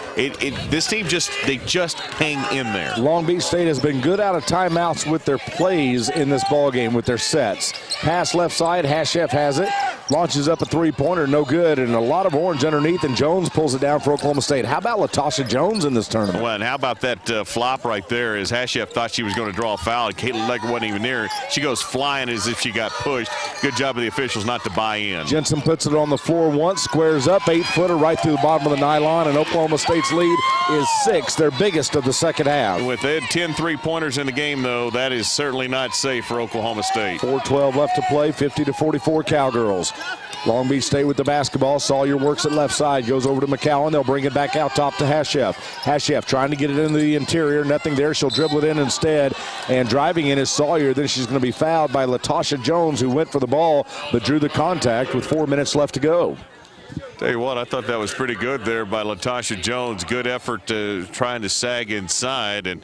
This team just hang in there. Long Beach State has been good out of timeouts with their plays in this ball game with their sets. Pass left side, Hashef has it, launches up a three-pointer, no good, and a lot of orange underneath, and Jones pulls it down for Oklahoma State. How about Latasha Jones in this tournament? Well, and how about that flop right there as Hashef thought she was going to draw a foul, and Caitlin Lecker wasn't even near. She goes flying as if she got pushed. Good job of the officials not to buy in. Jensen puts it on the floor once, squares up, 8-footer right through the bottom of the nylon, and Oklahoma State's lead is 6, their biggest of the second half. With they had 10 three-pointers in the game, though, that is certainly not safe for Oklahoma State. 4:12 left to play, 50-44 Cowgirls. Long Beach State with the basketball. Sawyer works it left side, goes over to McCowan. They'll bring it back out top to Hashef. Hashef trying to get it into the interior. Nothing there. She'll dribble it in instead. And driving in is Sawyer. Then she's going to be fouled by Latasha Jones, who went for the ball but drew the contact with 4 minutes left to go. Tell you what, I thought that was pretty good there by Latasha Jones. Good effort trying to sag inside. And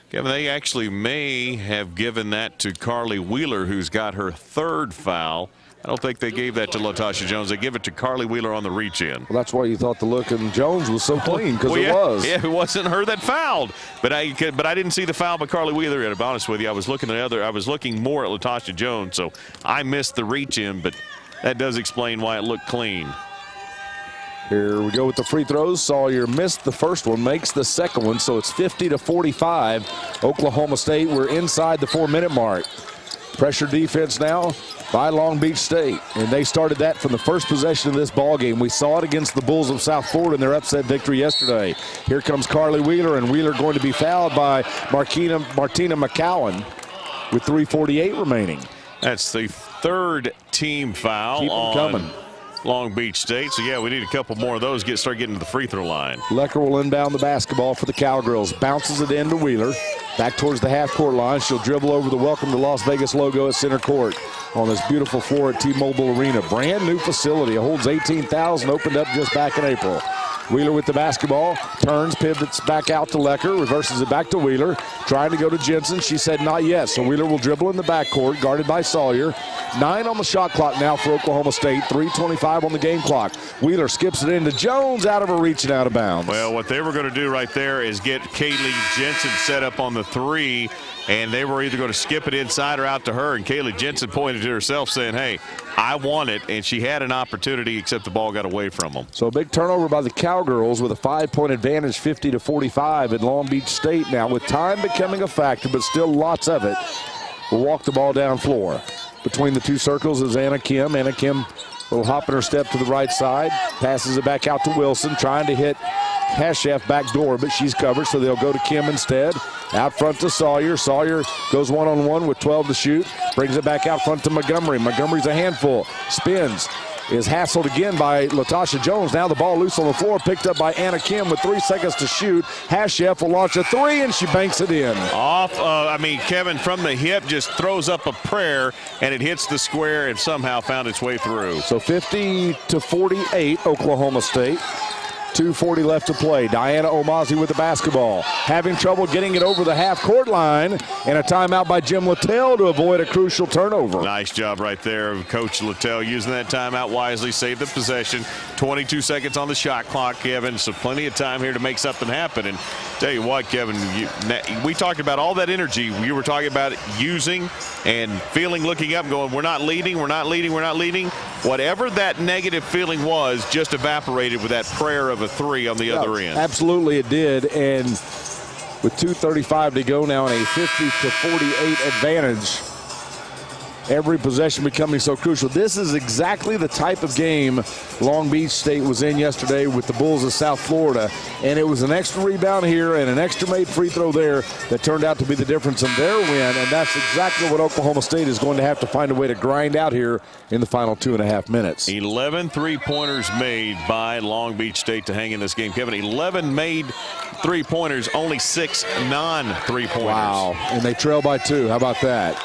Kevin, they actually may have given that to Carly Wheeler, who's got her 3rd foul. I don't think they gave that to Latasha Jones. They give it to Carly Wheeler on the reach-in. Well, that's why you thought the look in Jones was so clean, because it was. Yeah, it wasn't her that fouled. But I didn't see the foul by Carly Wheeler. To be honest with you, I was looking more at Latasha Jones, so I missed the reach-in. But that does explain why it looked clean. Here we go with the free throws. Sawyer missed the first one, makes the second one, so it's 50-45. Oklahoma State, we're inside the 4-minute mark. Pressure defense now by Long Beach State, and they started that from the first possession of this ball game. We saw it against the Bulls of South Florida in their upset victory yesterday. Here comes Carly Wheeler, and Wheeler going to be fouled by Martina McCowan with 3:48 remaining. That's the 3rd team foul. Keep them coming. Long Beach State. So, yeah, we need a couple more of those, start getting to the free throw line. Lecker will inbound the basketball for the Cowgirls. Bounces it into Wheeler. Back towards the half-court line. She'll dribble over the Welcome to Las Vegas logo at center court on this beautiful floor at T-Mobile Arena. Brand new facility. It holds 18,000, opened up just back in April. Wheeler with the basketball, turns, pivots back out to Lecker, reverses it back to Wheeler, trying to go to Jensen. She said not yet, so Wheeler will dribble in the backcourt, guarded by Sawyer. 9 on the shot clock now for Oklahoma State, 3:25 on the game clock. Wheeler skips it into Jones, out of her reach and out of bounds. Well, what they were going to do right there is get Kaylee Jensen set up on the 3, and they were either going to skip it inside or out to her, and Kaylee Jensen pointed to herself saying, hey, I want it, and she had an opportunity, except the ball got away from them. So a big turnover by the Cowgirls with a 5-point advantage, 50-45 at Long Beach State now, with time becoming a factor, but still lots of it. Will walk the ball down floor. Between the two circles is Anna Kim. Anna Kim will hop in her step to the right side, passes it back out to Wilson, trying to hit Hashef back door, but she's covered, so they'll go to Kim instead. Out front to Sawyer. Sawyer goes one-on-one with 12 to shoot. Brings it back out front to Montgomery. Montgomery's a handful. Spins. Is hassled again by Latasha Jones. Now the ball loose on the floor, picked up by Anna Kim with 3 seconds to shoot. Hashef will launch a 3, and she banks it in. Kevin from the hip just throws up a prayer, and it hits the square and somehow found its way through. So 50-48, Oklahoma State. 2:40 left to play. Diana Omazi with the basketball. Having trouble getting it over the half-court line, and a timeout by Jim Littell to avoid a crucial turnover. Nice job right there of Coach Littell using that timeout wisely, saved the possession. 22 seconds on the shot clock, Kevin, so plenty of time here to make something happen. And tell you what, Kevin, we talked about all that energy you were talking about using and feeling, looking up, going, we're not leading, we're not leading, we're not leading. Whatever that negative feeling was just evaporated with that prayer of a 3 on the other end. Absolutely it did, and with 2:35 to go now and a 50-48 advantage, every possession becoming so crucial. This is exactly the type of game Long Beach State was in yesterday with the Bulls of South Florida, and it was an extra rebound here and an extra made free throw there that turned out to be the difference in their win, and that's exactly what Oklahoma State is going to have to find a way to grind out here in the final 2.5 minutes. 11 three-pointers made by Long Beach State to hang in this game. Kevin, 11 made three-pointers, only 6 non-three-pointers. Wow, and they trail by 2. How about that?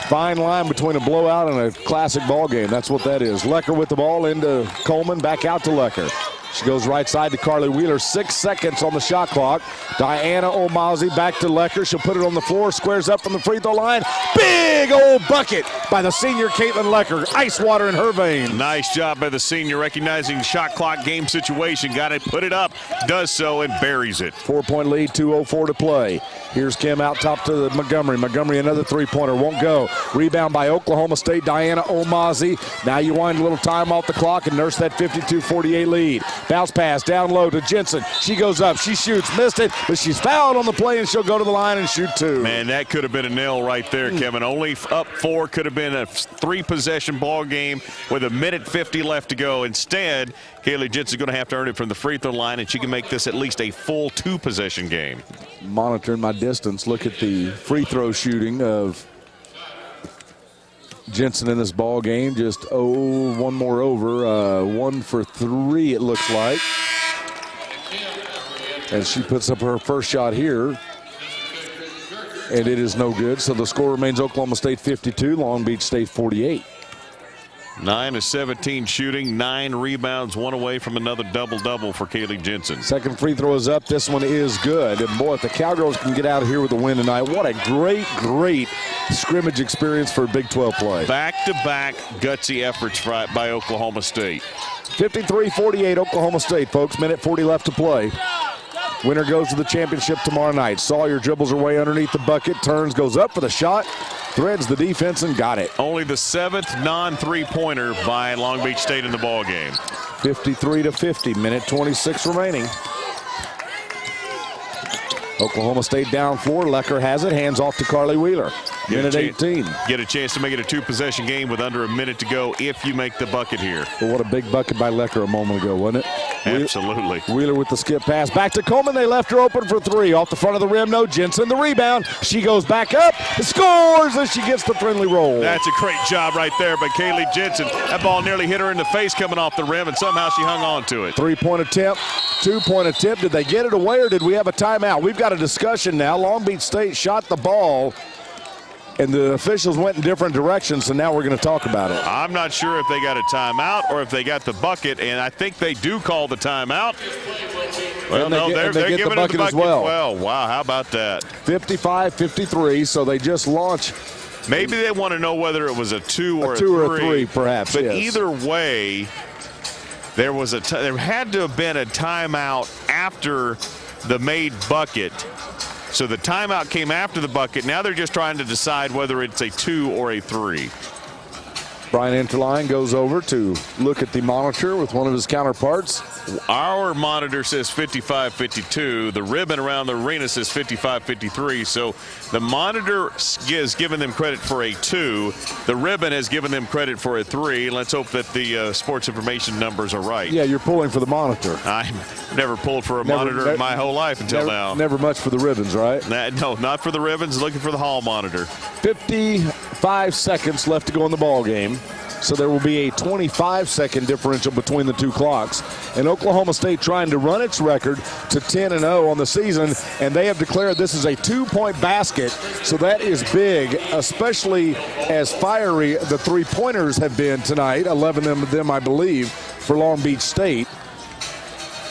Fine line between a blowout and a classic ball game. That's what that is. Lecker with the ball into Coleman, back out to Lecker. She goes right side to Carly Wheeler. 6 seconds on the shot clock. Diana Omazi back to Lecker. She'll put it on the floor, squares up from the free throw line. Big old bucket by the senior Caitlin Lecker. Ice water in her veins. Nice job by the senior, recognizing shot clock game situation. Got it, put it up, does so, and buries it. 4-point lead, 2:04 to play. Here's Kim out top to Montgomery. Montgomery, another three-pointer, won't go. Rebound by Oklahoma State, Diana Omazi. Now you wind a little time off the clock and nurse that 52-48 lead. Bounce pass down low to Jensen. She goes up, she shoots, missed it, but she's fouled on the play, and she'll go to the line and shoot 2. Man, that could have been a nail right there, Kevin. Only up 4, could have been a 3-possession ball game with 1:50 left to go. Instead, Kaylee Jensen's going to have to earn it from the free throw line, and she can make this at least a full 2-possession game. Monitoring my distance, look at the free throw shooting of Jensen in this ball game. Just one more over, 1 for 3 it looks like, as she puts up her first shot here, and it is no good. So the score remains Oklahoma State 52, Long Beach State 48. 9 of 17 shooting, 9 rebounds, 1 away from another double-double for Kaylee Jensen. Second free throw is up. This one is good. And boy, if the Cowgirls can get out of here with a win tonight, what a great scrimmage experience for Big 12 play. Back-to-back gutsy efforts by Oklahoma State. 53-48 Oklahoma State, folks. Minute 40 left to play. Winner goes to the championship tomorrow night. Sawyer dribbles her way underneath the bucket, turns, goes up for the shot, threads the defense and got it. Only the 7th non-three-pointer by Long Beach State in the ball game. 53-50, minute 26 remaining. Oklahoma State down floor. Lecker has it, hands off to Carly Wheeler. Minute 18. Get a chance to make it a 2-possession game with under a minute to go if you make the bucket here. Well, what a big bucket by Lecker a moment ago, wasn't it? Absolutely. Wheeler with the skip pass. Back to Coleman. They left her open for 3. Off the front of the rim. No, Jensen the rebound. She goes back up. Scores as she gets the friendly roll. That's a great job right there by Kaylee Jensen. That ball nearly hit her in the face coming off the rim, and somehow she hung on to it. 3-point attempt. 2-point attempt. Did they get it away or did we have a timeout? We've got a discussion now. Long Beach State shot the ball, and the officials went in different directions, so now we're going to talk about it. I'm not sure if they got a timeout or if they got the bucket, and I think they do call the timeout. Well, no, they're giving the bucket as well. Wow, how about that? 55-53, so they just launched. Maybe they want to know whether it was a 2 or a 2 or a 3, perhaps. But yes. Either way, there had to have been a timeout after the made bucket. So the timeout came after the bucket. Now they're just trying to decide whether it's a 2 or a 3. Brian Interline goes over to look at the monitor with one of his counterparts. Our monitor says 55-52. The ribbon around the arena says 55-53. So the monitor has given them credit for a 2. The ribbon has given them credit for a 3. Let's hope that the sports information numbers are right. Yeah, you're pulling for the monitor. I've never pulled for a monitor in my whole life until now. Never much for the ribbons, right? No, not for the ribbons. Looking for the hall monitor. 55 seconds left to go in the ball game. So there will be a 25-second differential between the two clocks. And Oklahoma State trying to run its record to 10-0 on the season, and they have declared this is a 2-point basket. So that is big, especially as fiery the three-pointers have been tonight. 11 of them, I believe, for Long Beach State.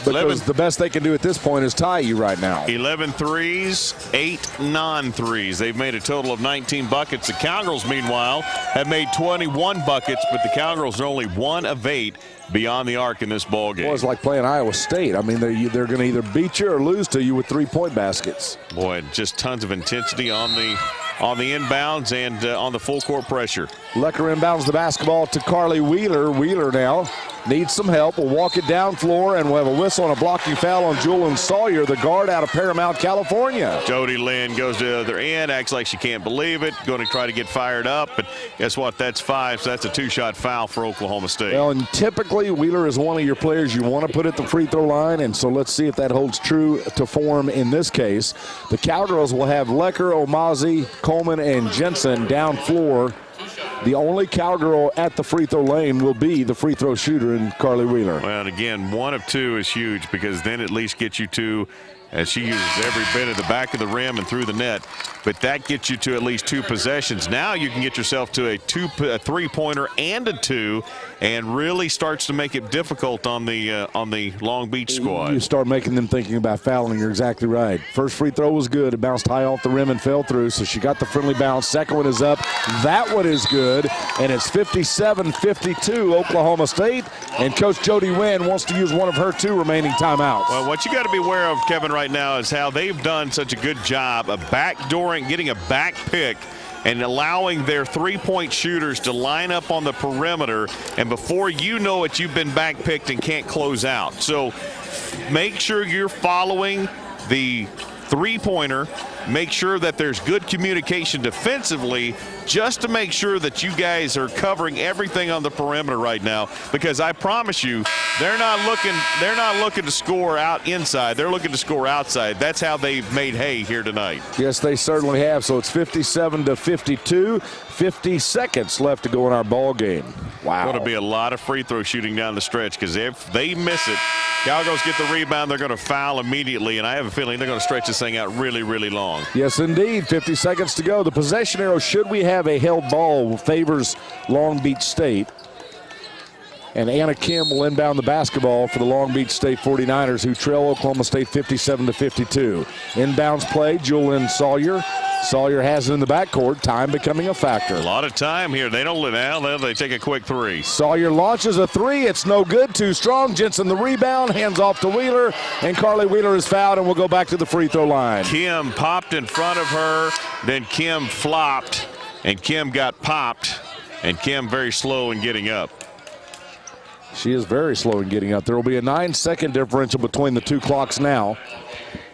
Because the best they can do at this point is tie you right now. 11 threes, 8 non-threes. They've made a total of 19 buckets. The Cowgirls, meanwhile, have made 21 buckets, but the Cowgirls are only 1 of 8 beyond the arc in this ball game. Well, it's like playing Iowa State. I mean, they're going to either beat you or lose to you with 3-point baskets. Boy, just tons of intensity on the inbounds and on the full court pressure. Lecker inbounds the basketball to Carly Wheeler. Wheeler now needs some help. We'll walk it down floor, and we'll have a whistle on a blocking foul on Julian Sawyer, the guard out of Paramount, California. Jody Lynn goes to the other end, acts like she can't believe it, going to try to get fired up, but guess what? That's 5, so that's a 2-shot foul for Oklahoma State. Well, and typically Wheeler is one of your players you want to put at the free throw line, and so let's see if that holds true to form in this case. The Cowgirls will have Lecker, Omazi, Coleman, and Jensen down floor. The only Cowgirl at the free throw lane will be the free throw shooter in Carly Wheeler. Well, and again, 1 of 2 is huge because then at least gets you to, as she uses every bit of the back of the rim and through the net, but that gets you to at least 2 possessions. Now you can get yourself to a 3-pointer and a 2, and really starts to make it difficult on the Long Beach squad. You start making them thinking about fouling. You're exactly right. First free throw was good. It bounced high off the rim and fell through, so she got the friendly bounce. Second one is up. That one is good, and it's 57-52 Oklahoma State, and Coach Jody Wynn wants to use one of her 2 remaining timeouts. Well, what you got to be aware of, Kevin, right now is how they've done such a good job of backdooring, getting a back pick, and allowing their 3-point shooters to line up on the perimeter, and before you know it, you've been backpicked and can't close out. So make sure you're following the 3-pointer. Make sure that there's good communication defensively, just to make sure that you guys are covering everything on the perimeter right now, because I promise you they're not looking to score out inside. They're looking to score outside. That's how they've made hay here tonight. Yes, they certainly have. So it's 57-52. 50 seconds left to go in our ball game. Wow. Going to be a lot of free throw shooting down the stretch, because if they miss it, Cowgirls get the rebound, they're going to foul immediately, and I have a feeling they're going to stretch this thing out really, really long. Yes, indeed. 50 seconds to go. The possession arrow, should we have a held ball, favors Long Beach State. And Anna Kim will inbound the basketball for the Long Beach State 49ers, who trail Oklahoma State 57-52. Inbounds play, Julian Sawyer. Sawyer has it in the backcourt, time becoming a factor. A lot of time here. They don't let out. They take a quick three. Sawyer launches a three. It's no good. Too strong. Jensen the rebound. Hands off to Wheeler. And Carly Wheeler is fouled and will go back to the free throw line. Kim popped in front of her. Then Kim flopped. And Kim got popped. And Kim very slow in getting up. She is very slow in getting up. There will be a 9-second differential between the two clocks now.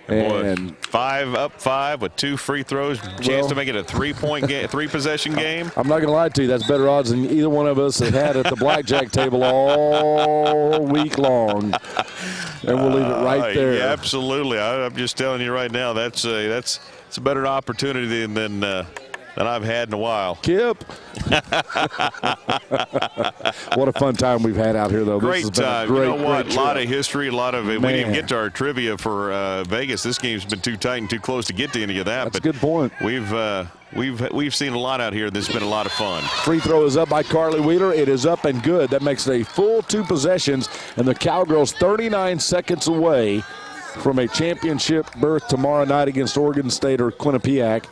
And boy, five with 2 free throws. Chance to make it a 3-point game, 3-possession game. I'm not going to lie to you. That's better odds than either one of us have had at the blackjack table all week long. And we'll leave it right there. Yeah, absolutely. I'm just telling you right now, that's a better opportunity than I've had in a while. Kip. What a fun time we've had out here, though. Great time. You know what? A lot of history, a lot of it. Man. We didn't get to our trivia for Vegas. This game's been too tight and too close to get to any of that. That's a good point. We've seen a lot out here. This has been a lot of fun. Free throw is up by Carly Wheeler. It is up and good. That makes it a full 2 possessions, and the Cowgirls 39 seconds away from a championship berth tomorrow night against Oregon State or Quinnipiac.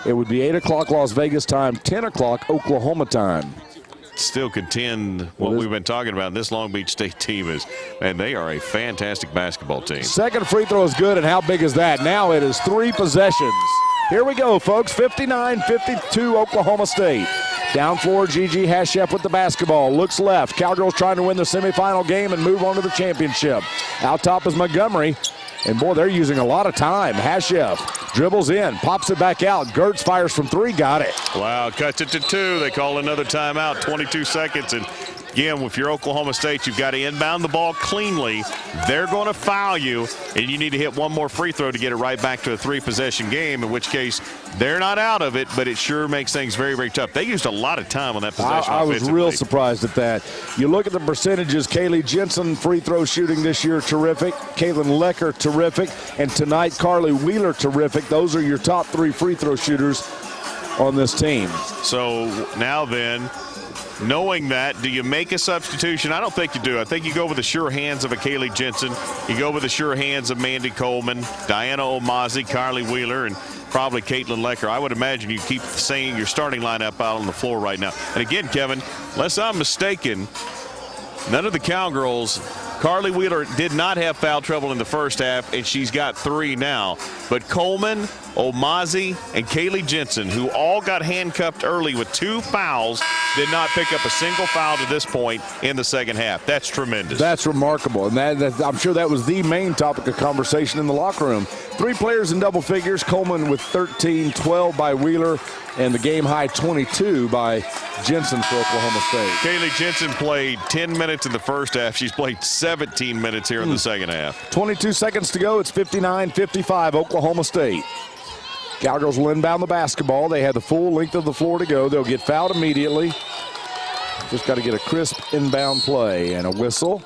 It would be 8 o'clock Las Vegas time, 10 o'clock Oklahoma time. Still contend what we've been talking about. This Long Beach State team is, man, they are a fantastic basketball team. Second free throw is good, and how big is that? Now it is 3 possessions. Here we go, folks. 59-52 Oklahoma State. Down floor, Gigi Hashef with the basketball. Looks left. Cowgirls trying to win the semifinal game and move on to the championship. Out top is Montgomery. And, boy, they're using a lot of time. Hashef dribbles in, pops it back out. Gertz fires from 3, got it. Wow, cuts it to 2. They call another timeout, 22 seconds. And, again, if you're Oklahoma State, you've got to inbound the ball cleanly. They're going to foul you, and you need to hit one more free throw to get it right back to a 3-possession game, in which case they're not out of it, but it sure makes things very, very tough. They used a lot of time on that possession. I was real surprised at that. You look at the percentages. Kaylee Jensen, free throw shooting this year, terrific. Caitlin Lecker, terrific. And tonight, Carly Wheeler, terrific. Those are your top 3 free throw shooters on this team. So now then, knowing that, do you make a substitution? I don't think you do. I think you go with the sure hands of a Kaylee Jensen. You go with the sure hands of Mandy Coleman, Diana Omazi, Carly Wheeler, and probably Caitlin Lecker. I would imagine you keep saying your starting lineup out on the floor right now. And again, Kevin, unless I'm mistaken, none of the Cowgirls, Carly Wheeler did not have foul trouble in the first half, and she's got 3 now. But Coleman, Omazi, and Kaylee Jensen, who all got handcuffed early with 2 fouls, did not pick up a single foul to this point in the second half. That's tremendous. That's remarkable. And I'm sure that was the main topic of conversation in the locker room. 3 players in double figures, Coleman with 13, 12 by Wheeler, and the game-high 22 by Jensen for Oklahoma State. Kaylee Jensen played 10 minutes in the first half. She's played 17 minutes here in the second half. 22 seconds to go. It's 59-55 Oklahoma State. Cowgirls will inbound the basketball. They have the full length of the floor to go. They'll get fouled immediately. Just got to get a crisp inbound play and a whistle.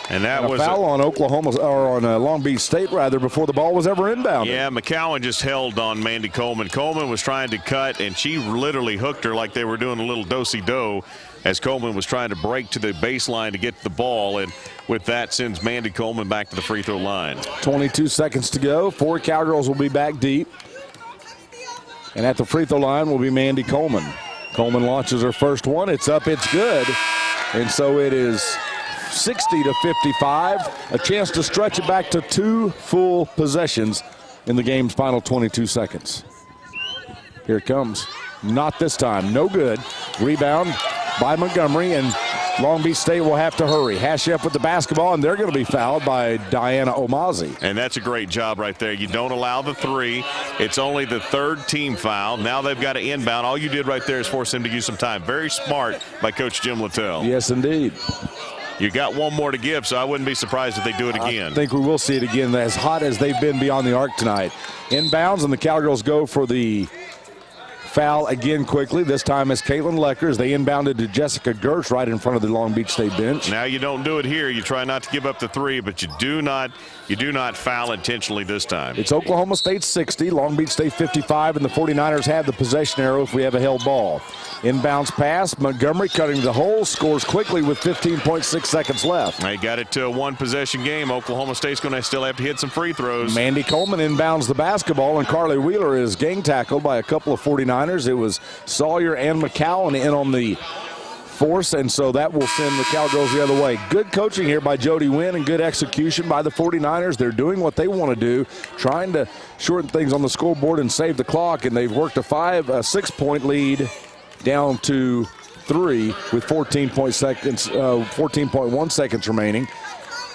And that was a foul on Oklahoma, or on Long Beach State, rather, before the ball was ever inbounded. Yeah, McCowan just held on Mandy Coleman. Coleman was trying to cut, and she literally hooked her like they were doing a little do-si-do as Coleman was trying to break to the baseline to get the ball. And with that, sends Mandy Coleman back to the free throw line. 22 seconds to go. 4 Cowgirls will be back deep. And at the free throw line will be Mandy Coleman. Coleman launches her first one. It's up, it's good. And so it is 60-55. A chance to stretch it back to 2 full possessions in the game's final 22 seconds. Here it comes. Not this time. No good. Rebound by Montgomery, and Long Beach State will have to hurry. Hashef with the basketball, and they're going to be fouled by Diana Omazi. And that's a great job right there. You don't allow the 3. It's only the 3rd team foul. Now they've got to inbound. All you did right there is force them to use some time. Very smart by Coach Jim Littell. Yes, indeed. You got one more to give, so I wouldn't be surprised if they do it again. I think we will see it again, as hot as they've been beyond the arc tonight. Inbounds, and the Cowgirls go for the foul again quickly. This time it's Caitlin Leckers. They inbounded to Jessica Gertz right in front of the Long Beach State bench. Now you don't do it here. You try not to give up the three, but you do not foul intentionally this time. It's Oklahoma State 60, Long Beach State 55, and the 49ers have the possession arrow if we have a held ball. Inbounds pass, Montgomery cutting the hole, scores quickly with 15.6 seconds left. They got it to a one-possession game. Oklahoma State's going to still have to hit some free throws. Mandy Coleman inbounds the basketball, and Carly Wheeler is gang tackled by a couple of 49ers. It was Sawyer and McCowan in on the force, and so that will send the Cowgirls the other way. Good coaching here by Jody Wynn and good execution by the 49ers. They're doing what they want to do, trying to shorten things on the scoreboard and save the clock, and they've worked a 6-point lead down to 3 with 14.1 seconds remaining.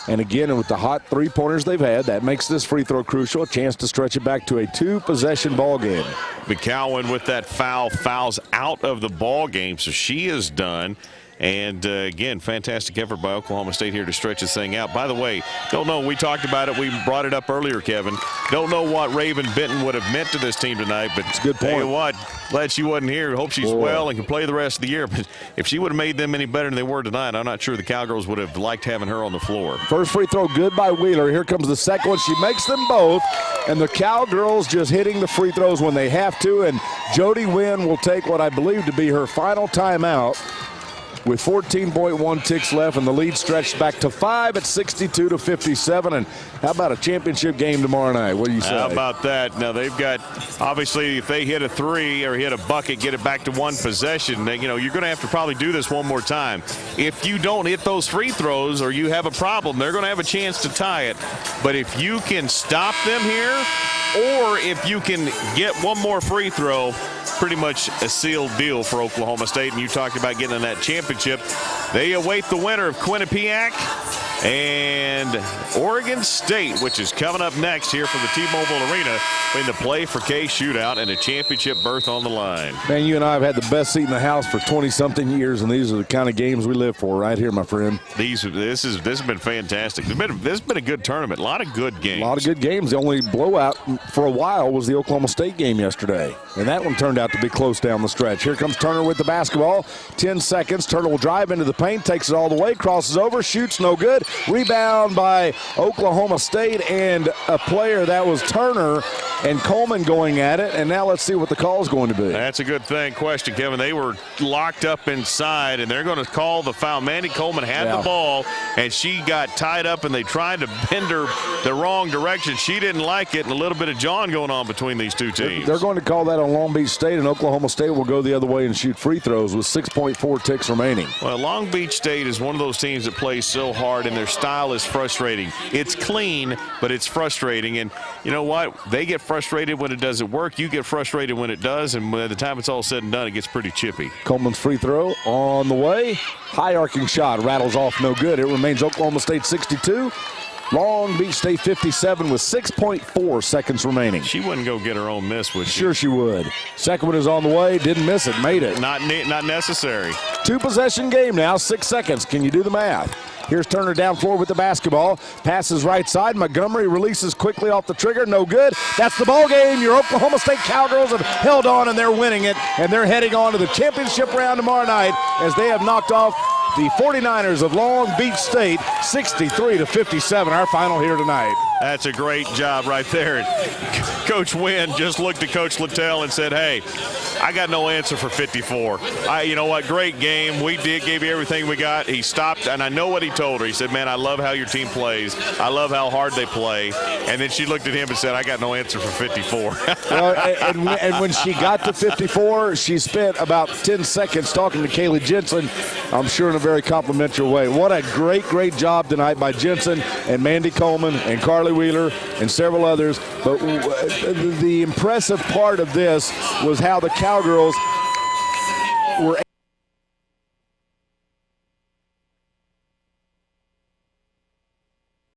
And again, with the hot three-pointers they've had, that makes this free throw crucial, a chance to stretch it back to a 2-possession ball game. McCowan with that fouls out of the ball game, so she is done. And again, fantastic effort by Oklahoma State here to stretch this thing out. By the way, don't know, we talked about it, we brought it up earlier, Kevin. Don't know what Raven Benton would have meant to this team tonight, but it's a good point. Tell you what, glad she wasn't here. Hope she's well and can play the rest of the year. But if she would have made them any better than they were tonight, I'm not sure the Cowgirls would have liked having her on the floor. First free throw good by Wheeler. Here comes the second one. She makes them both, and the Cowgirls just hitting the free throws when they have to, and Jody Wynn will take what I believe to be her final timeout with 14.1 ticks left, and the lead stretched back to 5 at 62-57. And how about a championship game tomorrow night? What do you say? How about that? Now they've got, obviously, if they hit a three or hit a bucket, get it back to one possession, then, you know, you're going to have to probably do this one more time. If you don't hit those free throws or you have a problem, they're going to have a chance to tie it. But if you can stop them here, or if you can get one more free throw, pretty much a sealed deal for Oklahoma State. And you talked about getting in that championship. They await the winner of Quinnipiac and Oregon State, which is coming up next here from the T-Mobile Arena in the Play4Kay Shootout, and a championship berth on the line. Man, you and I have had the best seat in the house for 20-something years, and these are the kind of games we live for right here, my friend. This has been fantastic. This has been a good tournament. A lot of good games. A lot of good games. The only blowout for a while was the Oklahoma State game yesterday, and that one turned out to be close down the stretch. Here comes Turner with the basketball. 10 seconds. Turner will drive into the paint, takes it all the way, crosses over, shoots, no good. Rebound by Oklahoma State, and a player that was Turner and Coleman going at it. And now let's see what the call is going to be. That's a good question, Kevin. They were locked up inside, and they're going to call the foul. Mandy Coleman had the ball, and she got tied up, and they tried to bend her the wrong direction. She didn't like it, and a little bit of John going on between these two teams. They're going to call that on Long Beach State, and Oklahoma State will go the other way and shoot free throws with 6.4 ticks remaining. Well, Long Beach State is one of those teams that plays so hard, and their style is frustrating. It's clean, but it's frustrating. And you know what? They get frustrated when it doesn't work. You get frustrated when it does, and by the time it's all said and done, it gets pretty chippy. Coleman's free throw on the way. High arcing shot rattles off, no good. It remains Oklahoma State 62. Long Beach State 57 with 6.4 seconds remaining. She wouldn't go get her own miss, would she? Sure she would. Second one is on the way. Didn't miss it. Made it. Not necessary. 2-possession game now. 6 seconds. Can you do the math? Here's Turner down floor with the basketball. Passes right side. Montgomery releases quickly off the trigger. No good. That's the ball game. Your Oklahoma State Cowgirls have held on, and they're winning it. And they're heading on to the championship round tomorrow night as they have knocked off the 49ers of Long Beach State 63-57. Our final here tonight. That's a great job right there. Coach Wynn just looked at Coach Littell and said, hey, I got no answer for 54. You know what? Great game. We gave you everything we got. He stopped, and I know what he told her. He said, man, I love how your team plays. I love how hard they play. And then she looked at him and said, I got no answer for 54. Well, and when she got to 54, she spent about 10 seconds talking to Kaylee Jensen, I'm sure in a very complimentary way. What a great job tonight by Jensen and Mandy Coleman and Carly Wheeler and several others. But the impressive part of this was how the Cowgirls were